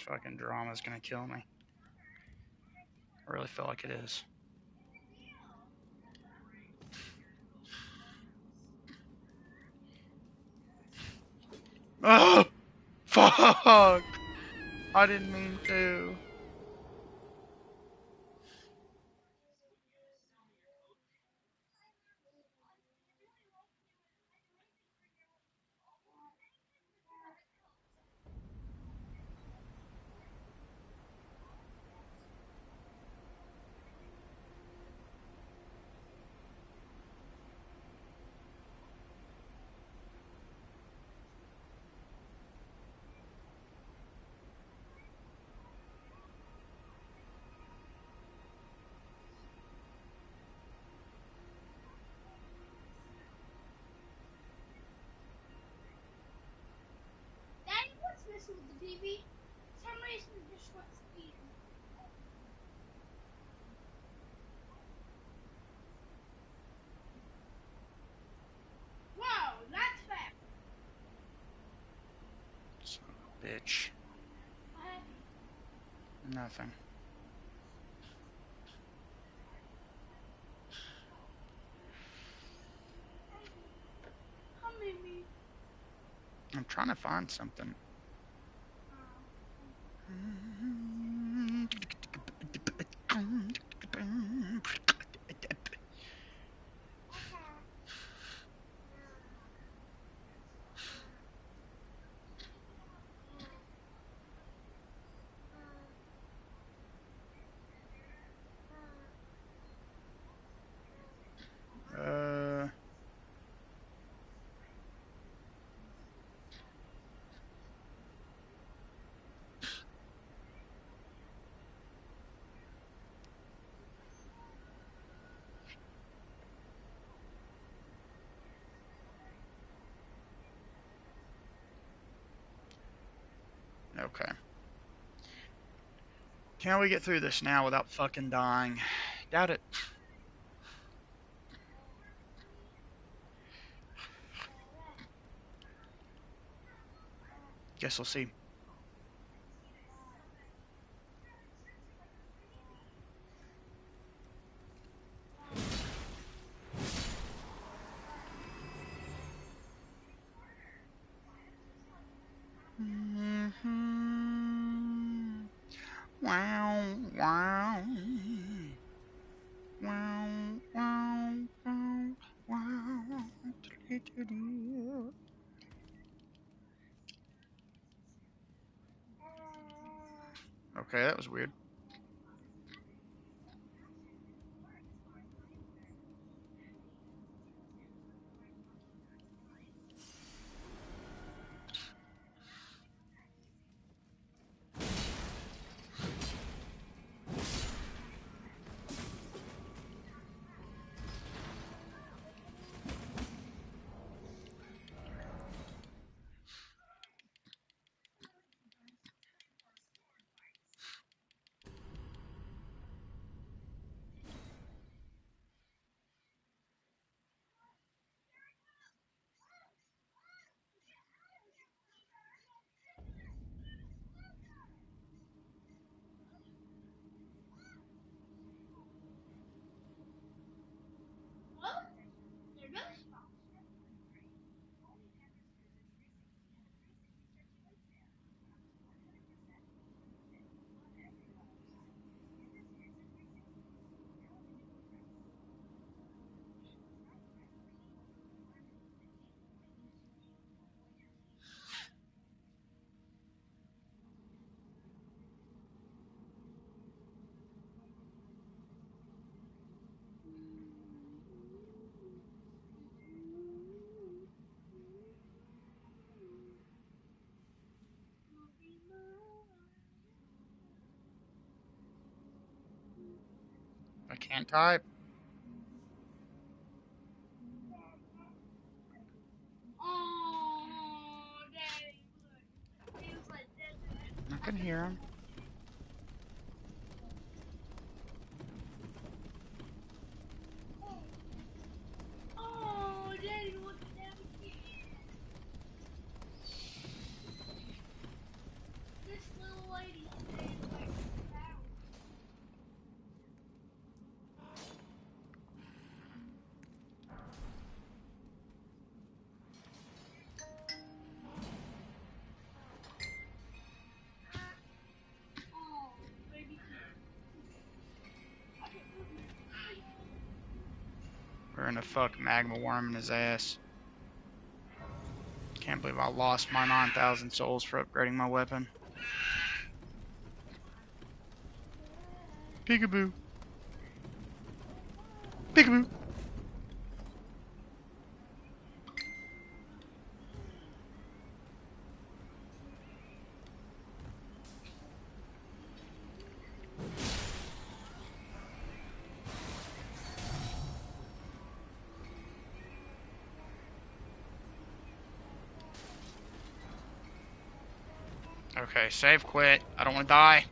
fucking drama's gonna kill me. I really feel like it is. Oh, fuck! I didn't mean to. Daddy, what's missing with the TV? For some reason it just went speeding. Wow, that's fast. Son of a bitch. What happened? Nothing. Come in me. I'm trying to find something. Uh, okay. Can we get through this now without fucking dying? Doubt it. Guess we'll see. Wow, wow. Wow, wow, wow, wow. Okay, that was weird. Oh, there goes. I can't type. Oh, Daddy, look. He was like dead there. I can hear him. Oh, Daddy, look at that again. This little lady and a fuck magma worm in his ass. Can't believe I lost my 9,000 souls for upgrading my weapon. Peekaboo. Peekaboo. Okay, save quit. I don't want to die.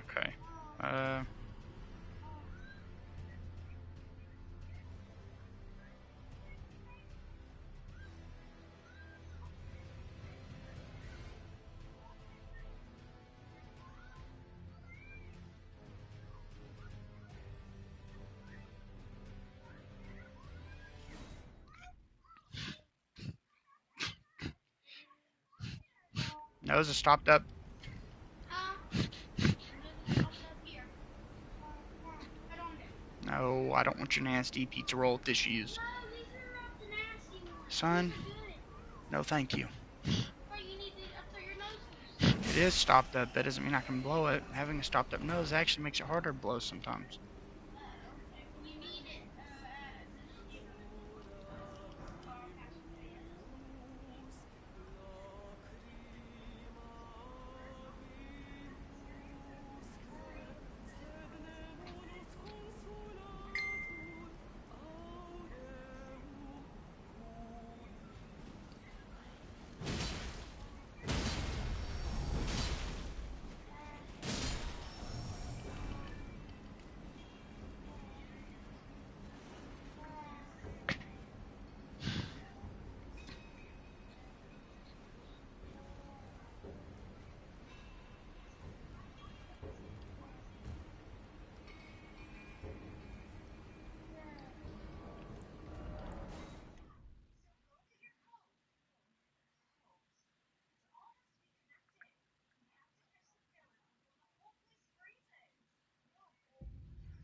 Okay. Nose is stopped up. No, I don't want your nasty pizza roll tissues. Son, no thank you. It is stopped up. That doesn't mean I can blow it. Having a stopped up nose actually makes it harder to blow sometimes.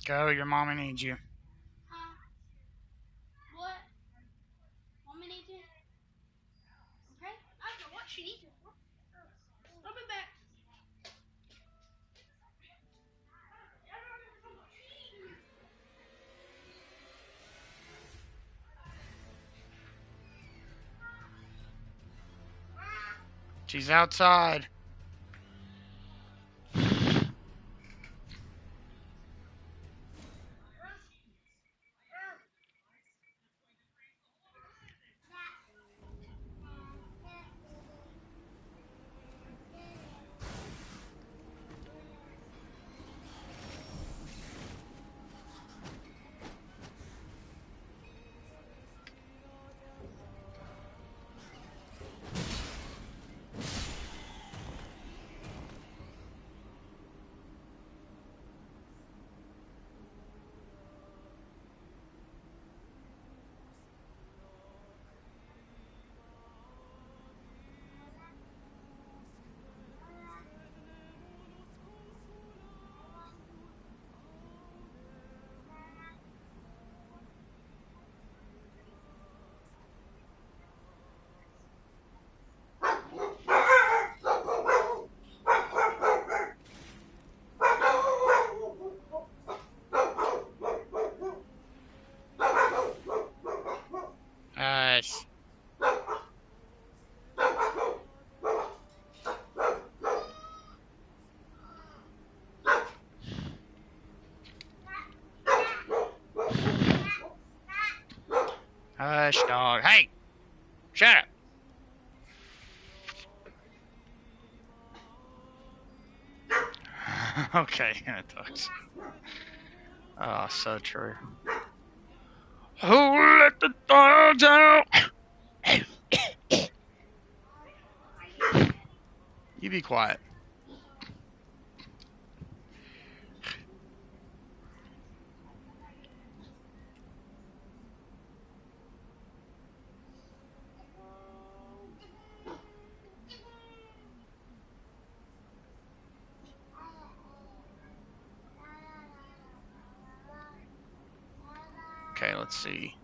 Go, your mommy needs you. What? Mommy needs you? Okay. I don't know what she needs you for. I'll be back. She's outside. Hush. Hush, dog. Hey! Shut up. Okay, it talks. Oh, so true. Who let the dogs out? You be quiet. Okay, let's see.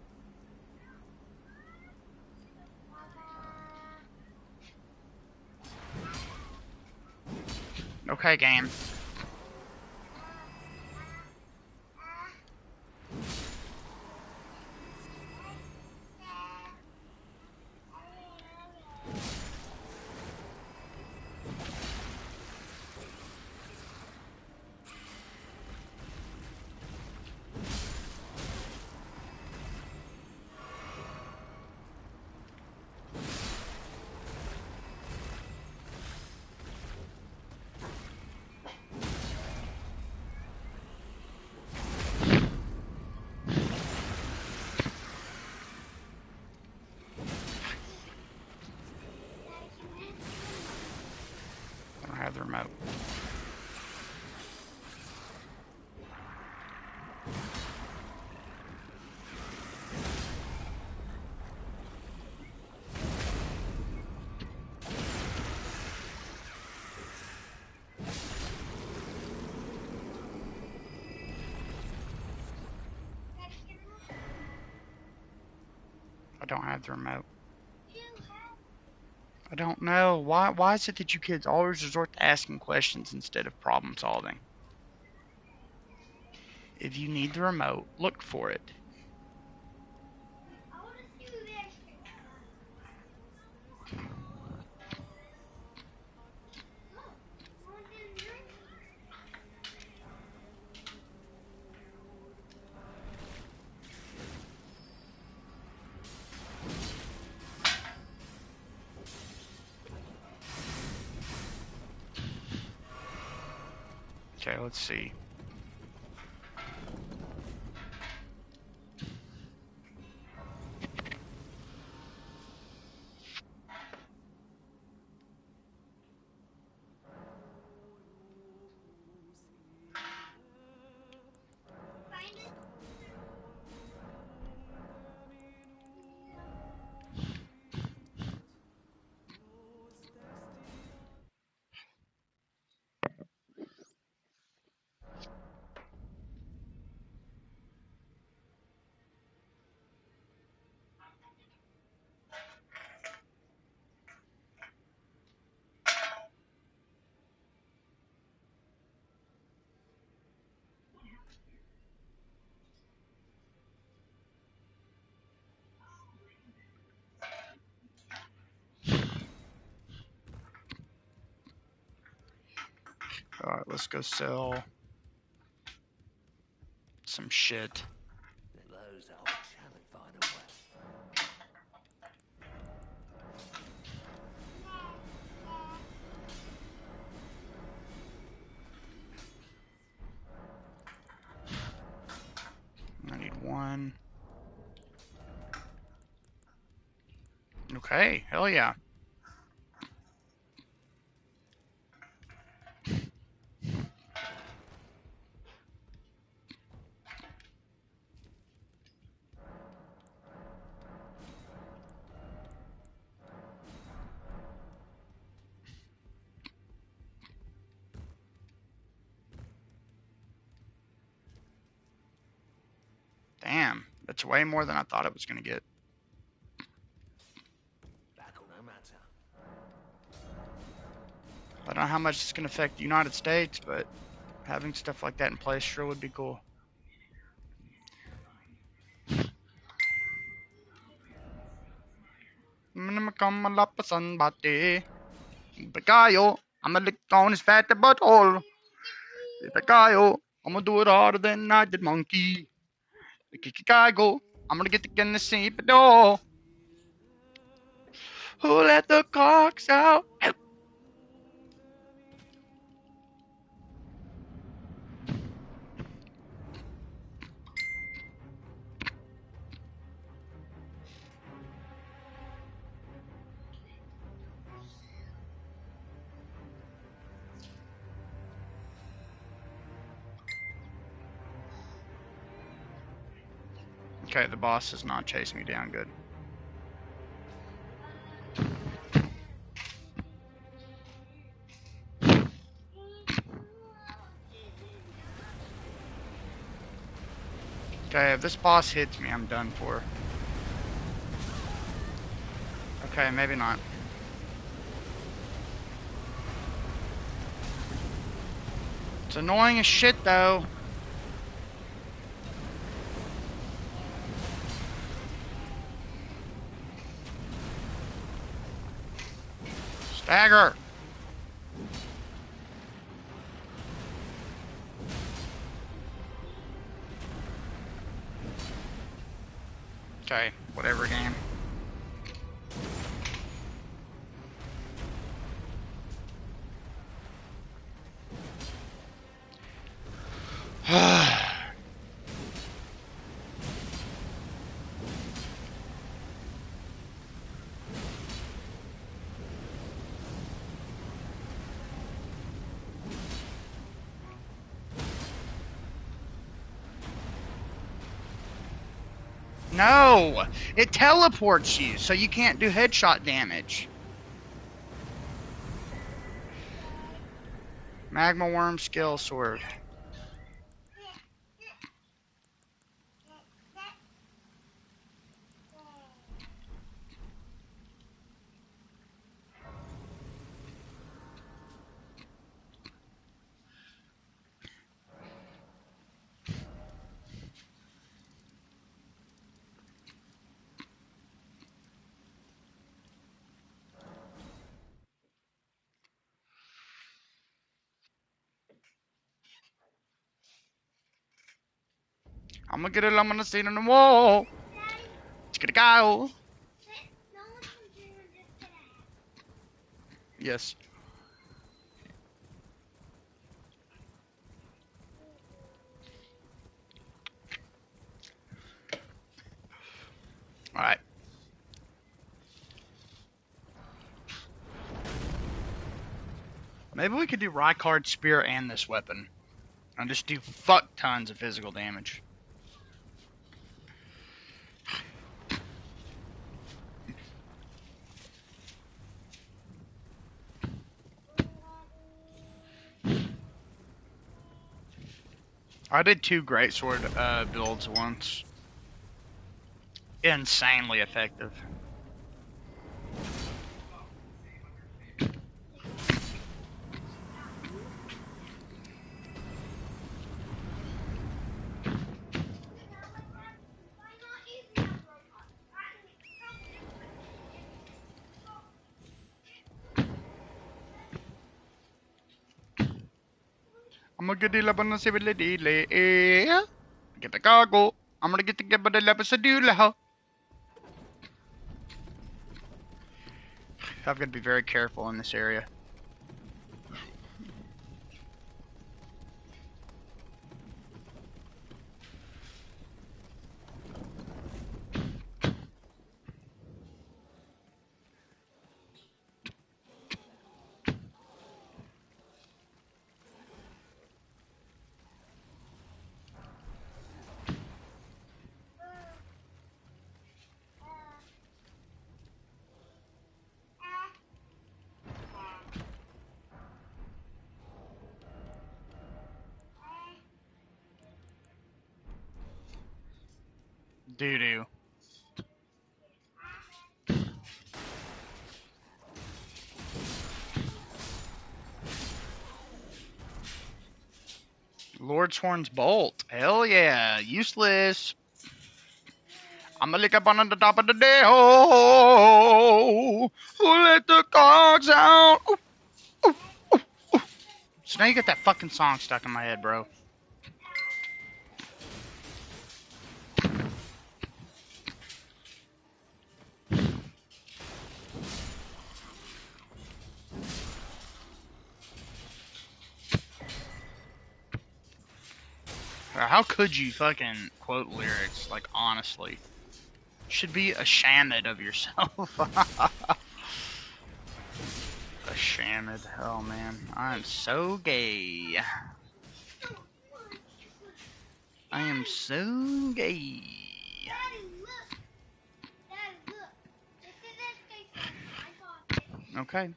Okay, game. I don't have the remote. I don't have the remote. I don't know. Why is it that you kids always resort to asking questions instead of problem solving? If you need the remote, look for it. Okay, let's see. Alright, let's go sell some shit. I need one. Okay, hell yeah. Damn, that's way more than I thought it was gonna get. I don't know how much it's gonna affect the United States, but having stuff like that in place sure would be cool. I'ma lick on his fat butthole. I'ma do it harder than I did monkey. I'm gonna get the gun to see, but no. Who let the cocks out? Okay, the boss is not chasing me down good. Okay, if this boss hits me, I'm done for. Okay, maybe not. It's annoying as shit, though. Stagger! Okay, whatever game. No! It teleports you, so you can't do headshot damage. Magma Worm Skill Sword. I'm gonna get it, I'm gonna see it on the wall. It's gonna go. Yes. Alright. Maybe we could do Rykard Spear and this weapon. And just do fuck tons of physical damage. I did 2 greatsword builds once. Insanely effective. I'm gonna get the level get the cargo. I'm gonna get the level. I've got to be very careful in this area. Doo-doo. Lord's Horn's Bolt. Hell yeah. Useless. I'm gonna lick up on the top of the day. Oh, who let the cogs out? Ooh, ooh, ooh, ooh. So now you got that fucking song stuck in my head, bro. How could you fucking quote lyrics? Like, honestly. You should be ashamed of yourself. Ashamed. Oh, man. I'm so gay. I am so gay. Daddy, look. Daddy, look. This is escape. I got it. Okay.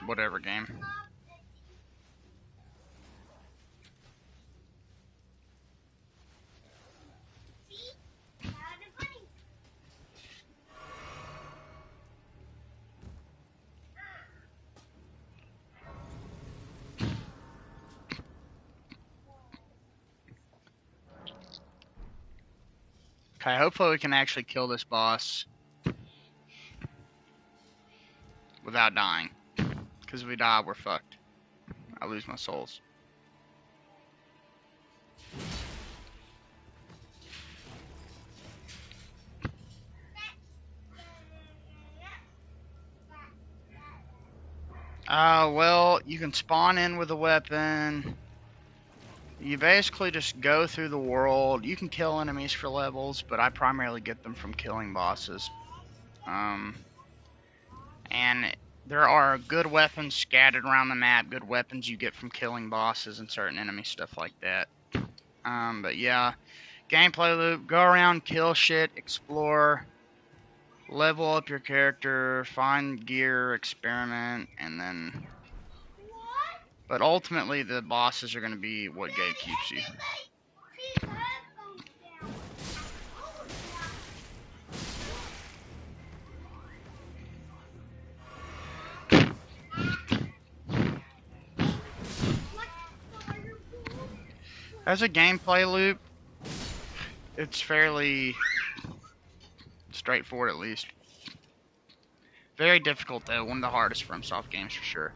Whatever game. Okay, hopefully we can actually kill this boss without dying. Because if we die, we're fucked. I lose my souls. Well, you can spawn in with a weapon. You basically just go through the world. You can kill enemies for levels, but I primarily get them from killing bosses. And there are good weapons scattered around the map, good weapons you get from killing bosses and certain enemy stuff like that. But yeah, gameplay loop, go around, kill shit, explore, level up your character, find gear, experiment, and then... But ultimately, the bosses are going to be what gatekeeps you. As a gameplay loop, it's fairly straightforward, at least. Very difficult, though. One of the hardest FromSoft games, for sure.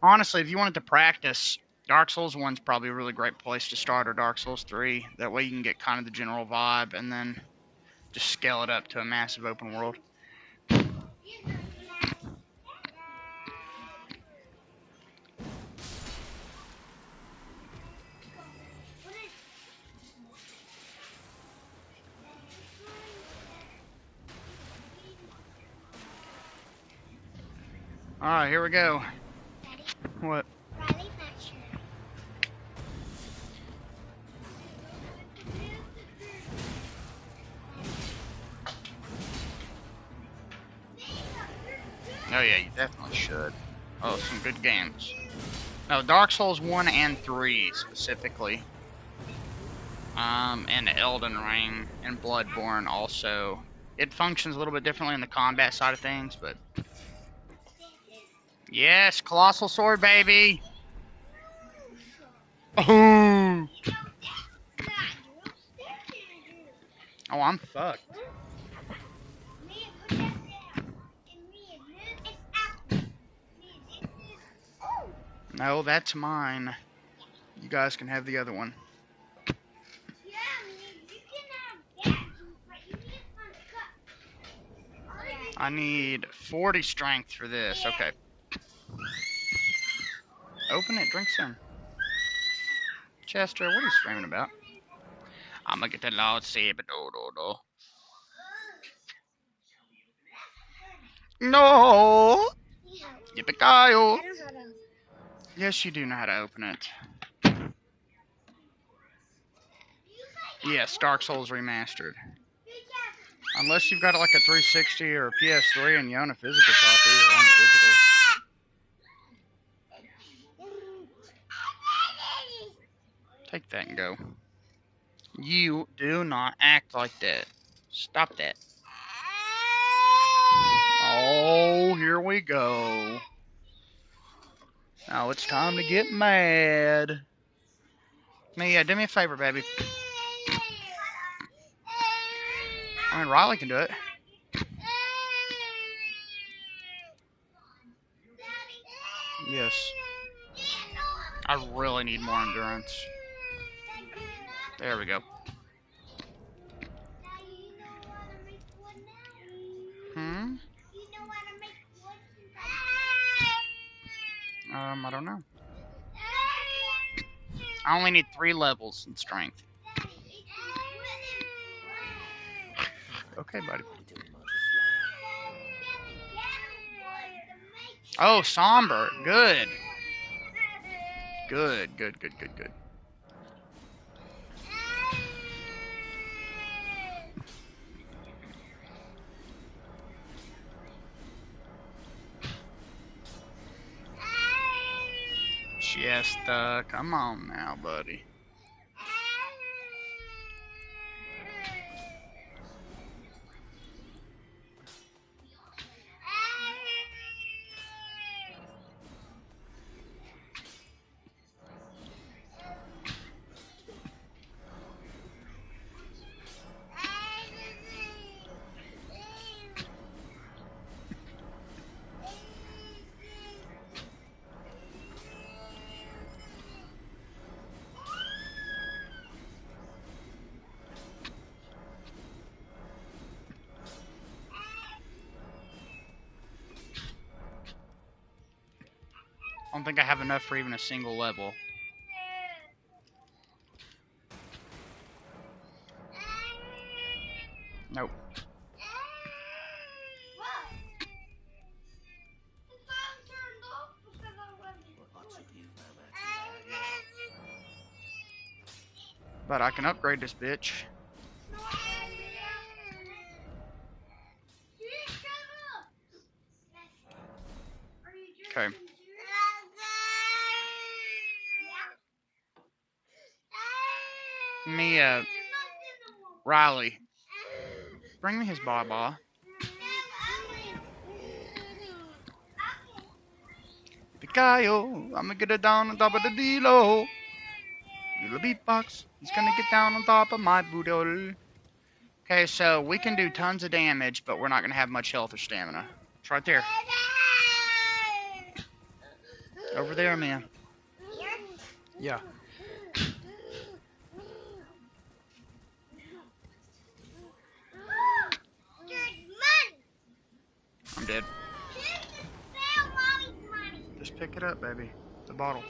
Honestly, if you wanted to practice, Dark Souls 1's probably a really great place to start, or Dark Souls 3. That way you can get kind of the general vibe, and then just scale it up to a massive open world. Alright, here we go. Daddy, What? Riley's not sure. Oh yeah, you definitely should. Oh, some good games. No, Dark Souls 1 and 3 specifically. And Elden Ring and Bloodborne also. It functions a little bit differently in the combat side of things, but... Yes, Colossal Sword, baby! Oh, I'm fucked. No, that's mine. You guys can have the other one. I need 40 strength for this. Okay. Open it, drink some. Chester, what are you screaming about? I'm gonna get the Lord Saber. No! Yippee-ki-yo! Yes, you do know how to open it. Yes, Dark Souls Remastered. Unless you've got like a 360 or a PS3 and you own a physical copy or own it digital. Take that and go. You do not act like that. Stop that. Oh, here we go. Now it's time to get mad. Mia, do me a favor, baby. I mean, Riley can do it. Yes. I really need more endurance. There we go. Hmm? I don't know. I only need 3 levels in strength. Okay, buddy. Oh, somber. Good. Good, good, good, good, good. Siesta, come on now, buddy. I don't think I have enough for even a single level. Nope. But I can upgrade this bitch. Okay. Me, Riley. Bring me his baba. Picayo, I'm gonna get it down on top of the D-Lo. Little beatbox. He's gonna get down on top of my boodle. Okay, so we can do tons of damage, but we're not gonna have much health or stamina. It's right there. Over there, man. Yeah. I'm dead. Just pick it up, baby. The bottle.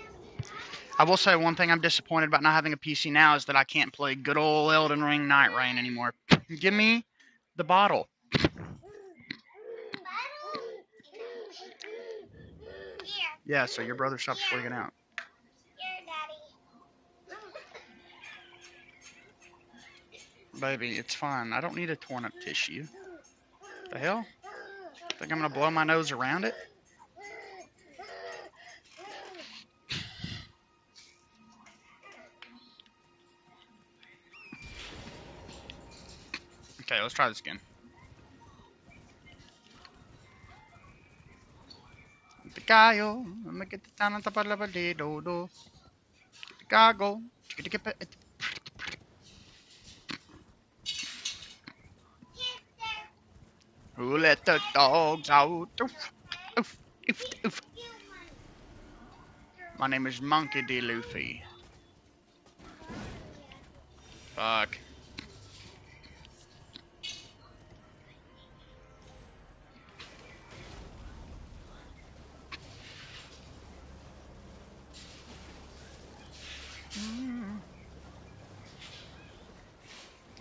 I will say one thing I'm disappointed about not having a PC now is that I can't play good old Elden Ring Night Rain anymore. Give me the bottle. Yeah, so your brother stops freaking out. Baby, it's fine. I don't need a torn up tissue. The hell? Think I'm gonna blow my nose around it? Okay, let's try this again. The gallo, I'm gonna get the down on top of the do. The goggle. Who let the dogs out? Oof, oof, oof, oof. My name is Monkey D. Luffy. Fuck.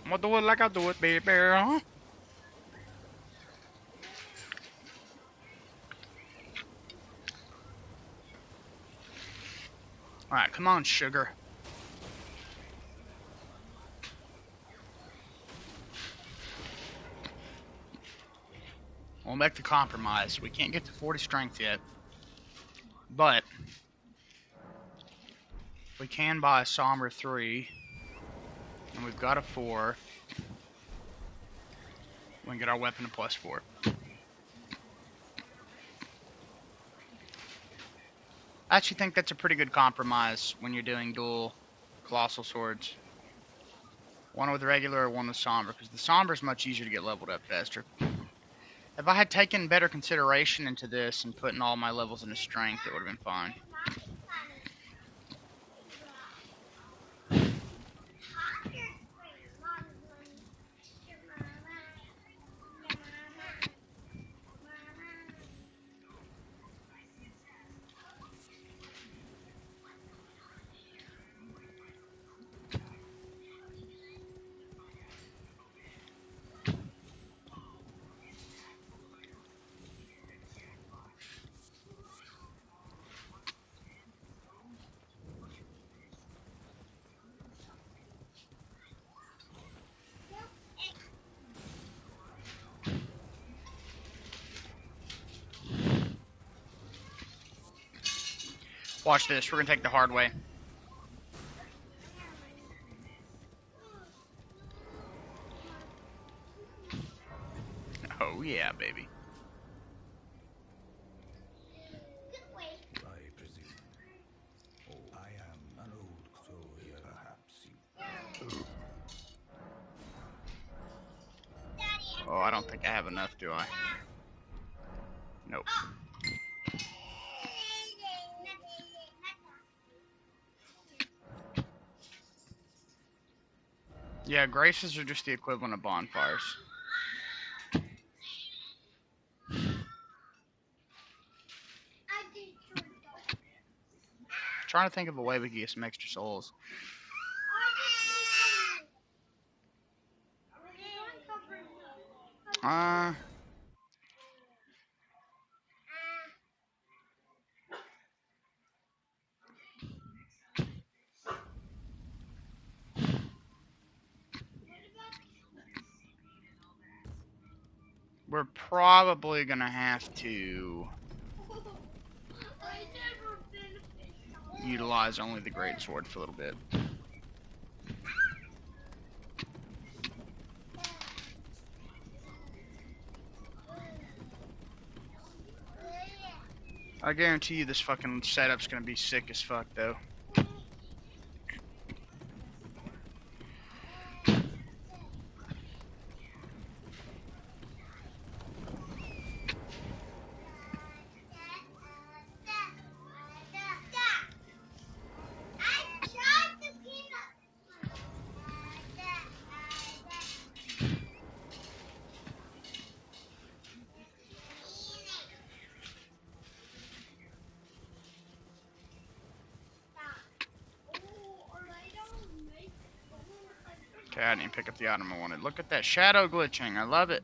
I'm gonna do it like I do it, baby. Huh? Alright, come on, sugar. We'll make the compromise. We can't get to 40 strength yet. But we can buy a Somber 3. And we've got a 4. We can get our weapon to +4. I actually think that's a pretty good compromise when you're doing dual colossal swords. One with regular or one with somber, because the somber is much easier to get leveled up faster. If I had taken better consideration into this and putting all my levels into strength, it would have been fine. Watch this. We're gonna take the hard way. Oh yeah, baby. I presume. Oh, I am an old soul here, perhaps you. Oh, I don't think I have enough, do I? Nope. Yeah, graces are just the equivalent of bonfires. Trying to think of a way we could get some extra souls. Uh, we're probably gonna have to utilize only the great sword for a little bit. I guarantee you this fucking setup's gonna be sick as fuck, though. Okay, I didn't pick up the item I wanted. Look at that shadow glitching. I love it.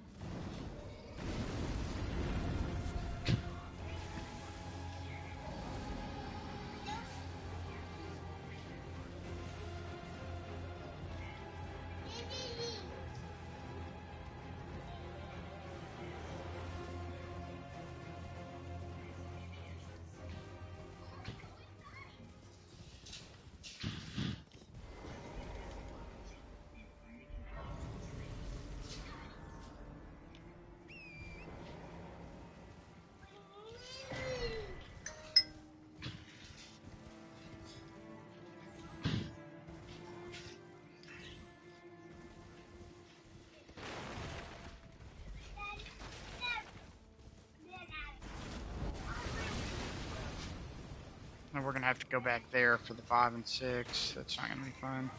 And we're gonna have to go back there for the 5 and 6. That's not gonna be fun.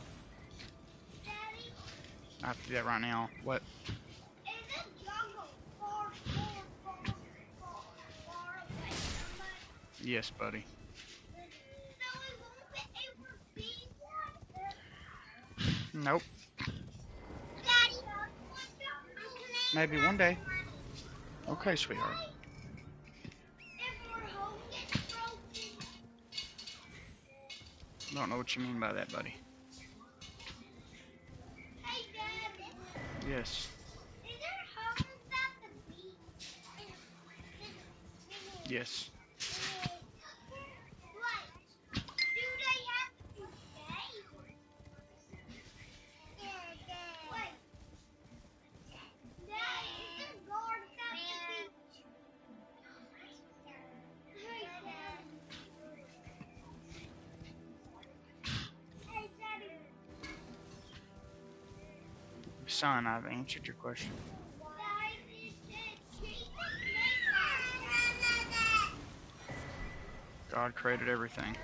I have to do that right now. What? Yes, buddy. Nope. Maybe one day. Okay, sweetheart. Don't know what you mean by that, buddy. Yes. Yes. Son, I've answered your question. God created everything.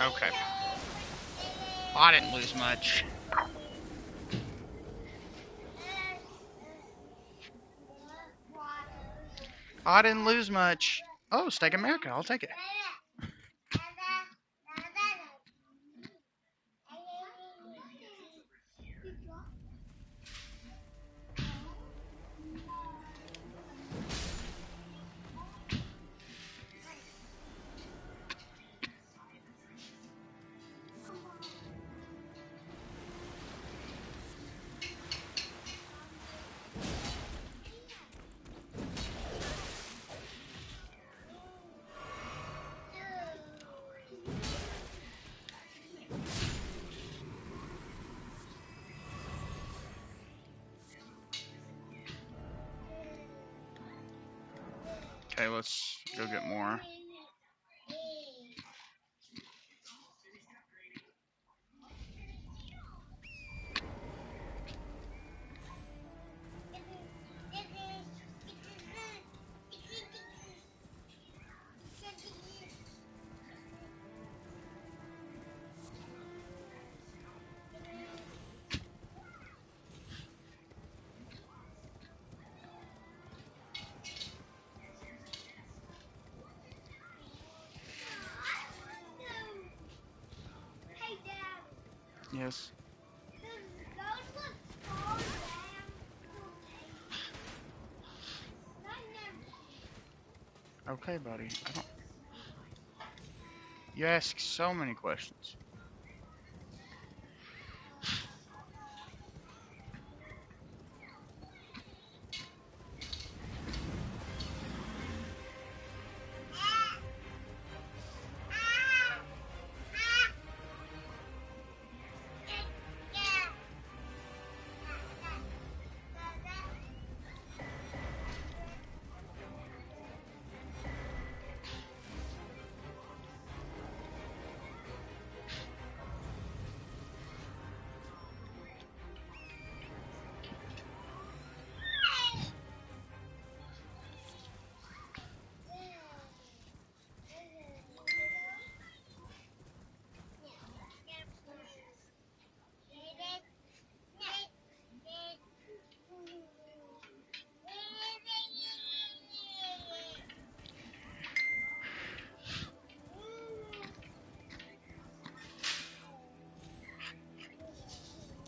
Okay. I didn't lose much. I didn't lose much. Oh, Steak America. I'll take it. Okay, let's go get more. Hey, Dad. Yes. Okay, buddy. I don't... You ask so many questions.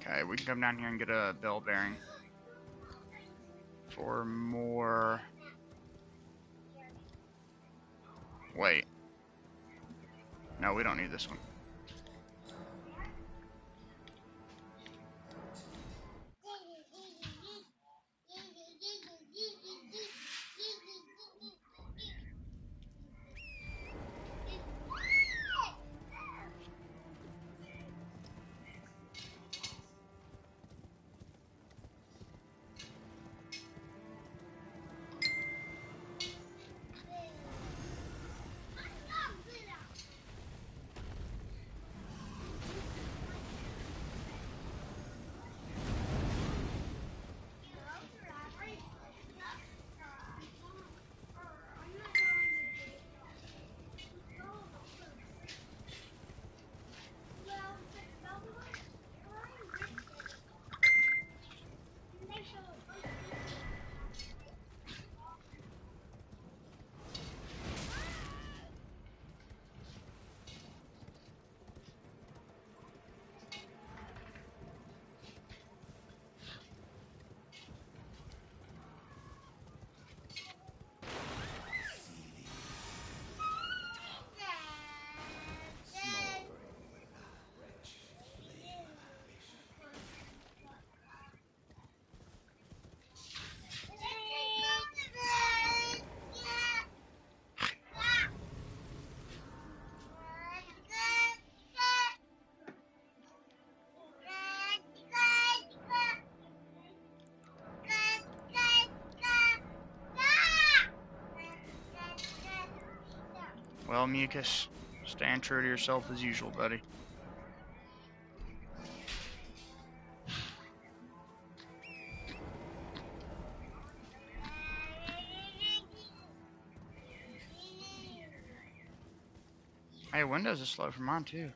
Okay, we can come down here and get a bell bearing for more. Wait. No, we don't need this one. Well, Mucus, stand true to yourself as usual, buddy. Windows is slow for mine too.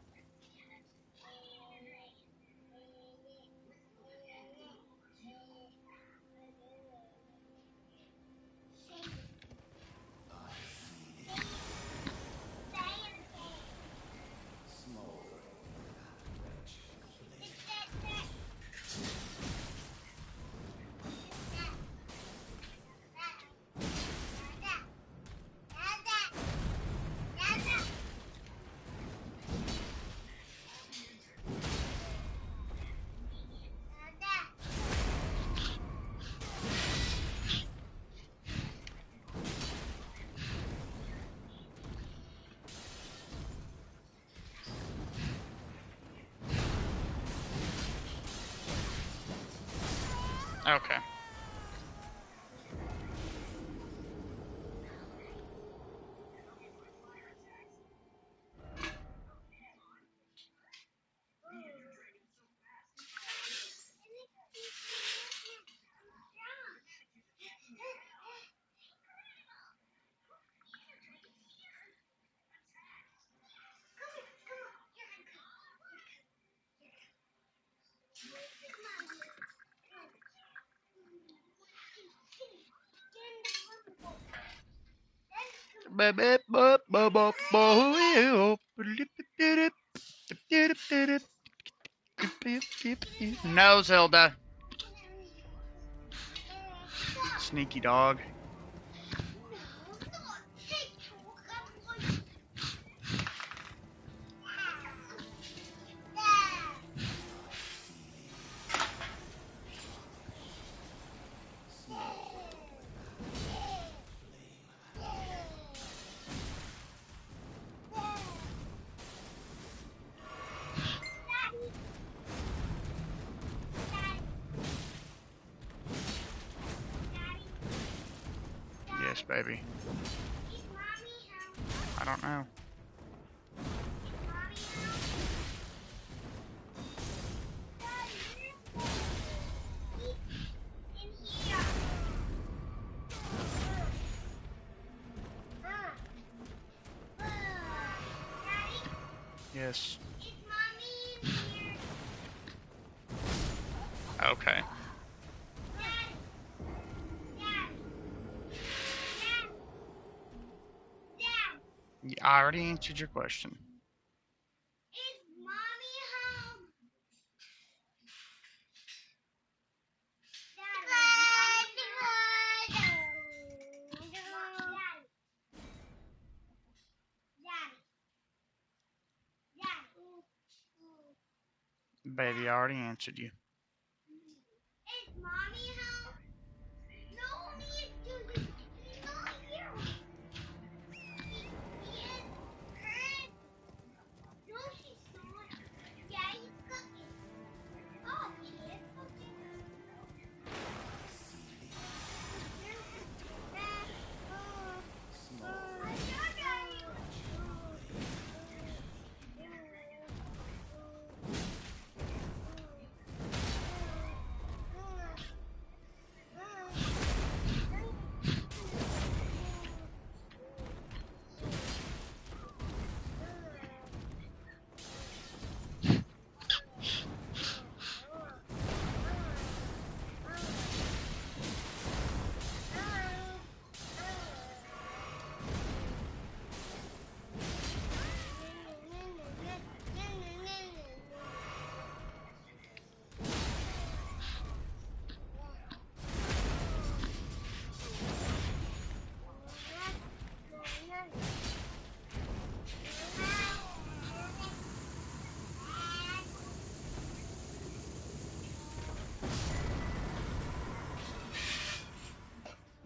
Okay. No, Zelda. Sneaky dog. Yes, baby. I don't know. Yes. Okay. I already answered your question. Baby, I already answered you.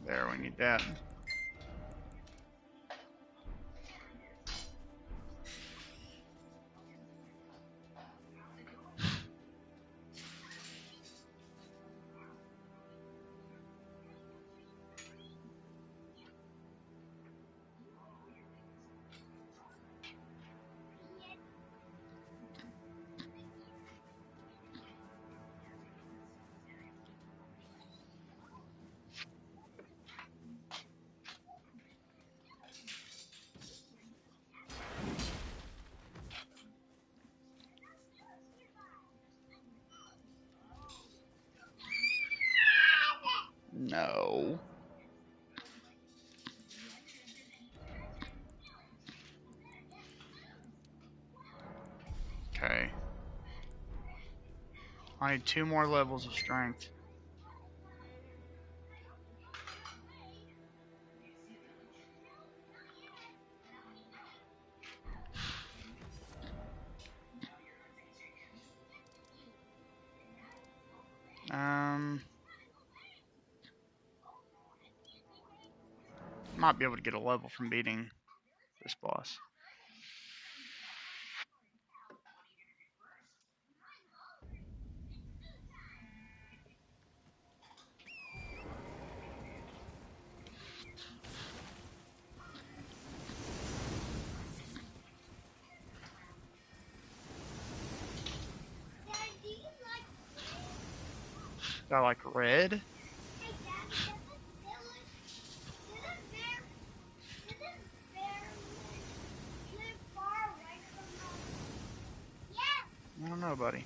There, we need that. No. Okay. I need 2 more levels of strength. Um, might be able to get a level from beating this boss. Dad, do you like red? Do I like red? Hey, Dad, does this bear live far away from home? Yes. I don't know, buddy.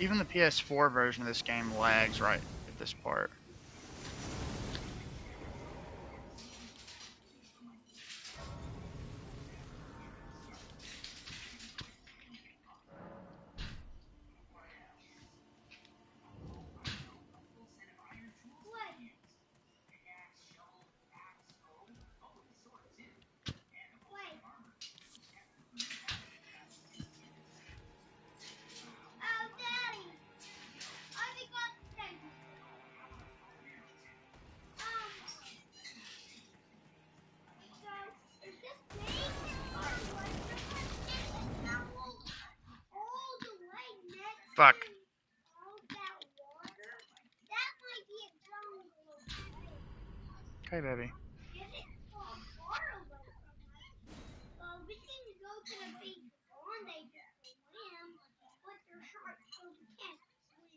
Even the PS4 version of this game lags right at this part. What? Wait. Oh, Daddy, I forgot to say this. So is this big far away from us? Is it travel all the way next Fuck. to all that water? That might be a jungle too big. Okay, baby. Is it far away from us? Well, we can go to the beach one day just to swim, but there's sharks, so we can't swim.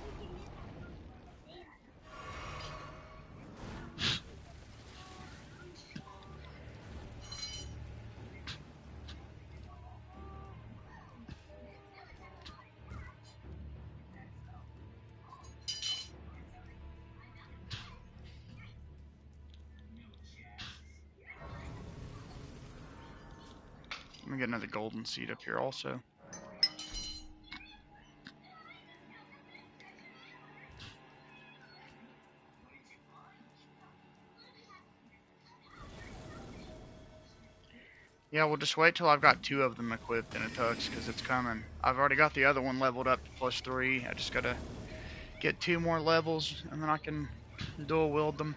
We can do that one for the beach. Let me get another golden seed up here also. Yeah, we'll just wait till I've got 2 of them equipped in a tux, because it's coming. I've already got the other one leveled up to +3. I just gotta get 2 more levels, and then I can dual wield them.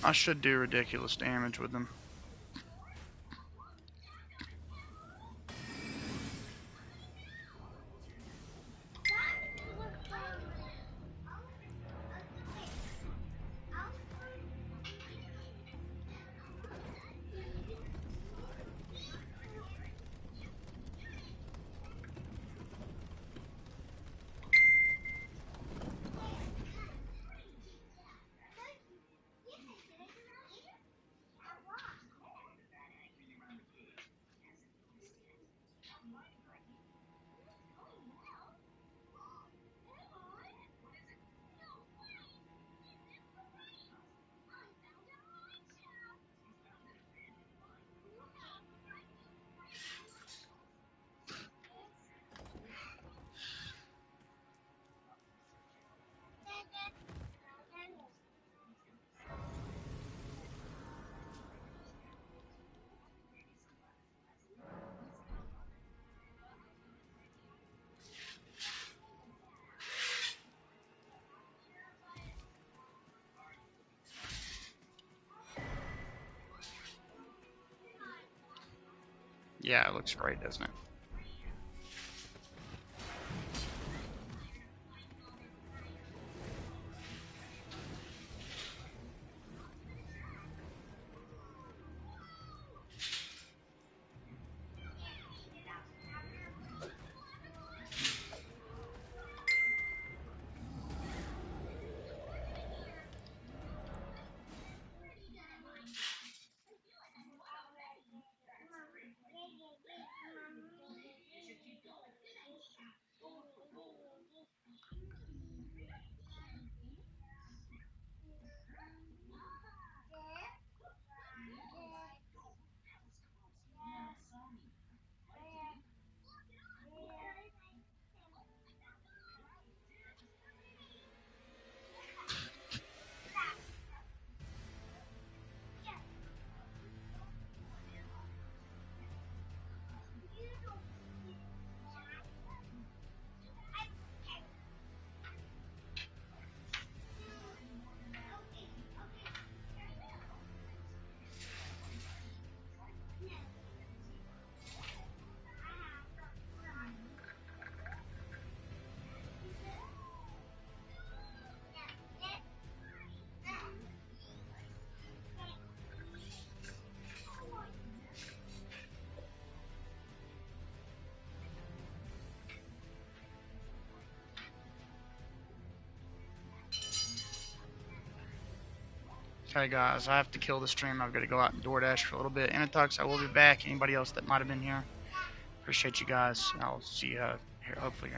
I should do ridiculous damage with them. Yeah, it looks great, doesn't it? Okay, guys, I have to kill the stream. I've got to go out and DoorDash for a little bit. Anatux, I will be back. Anybody else that might have been here, appreciate you guys. I'll see you here hopefully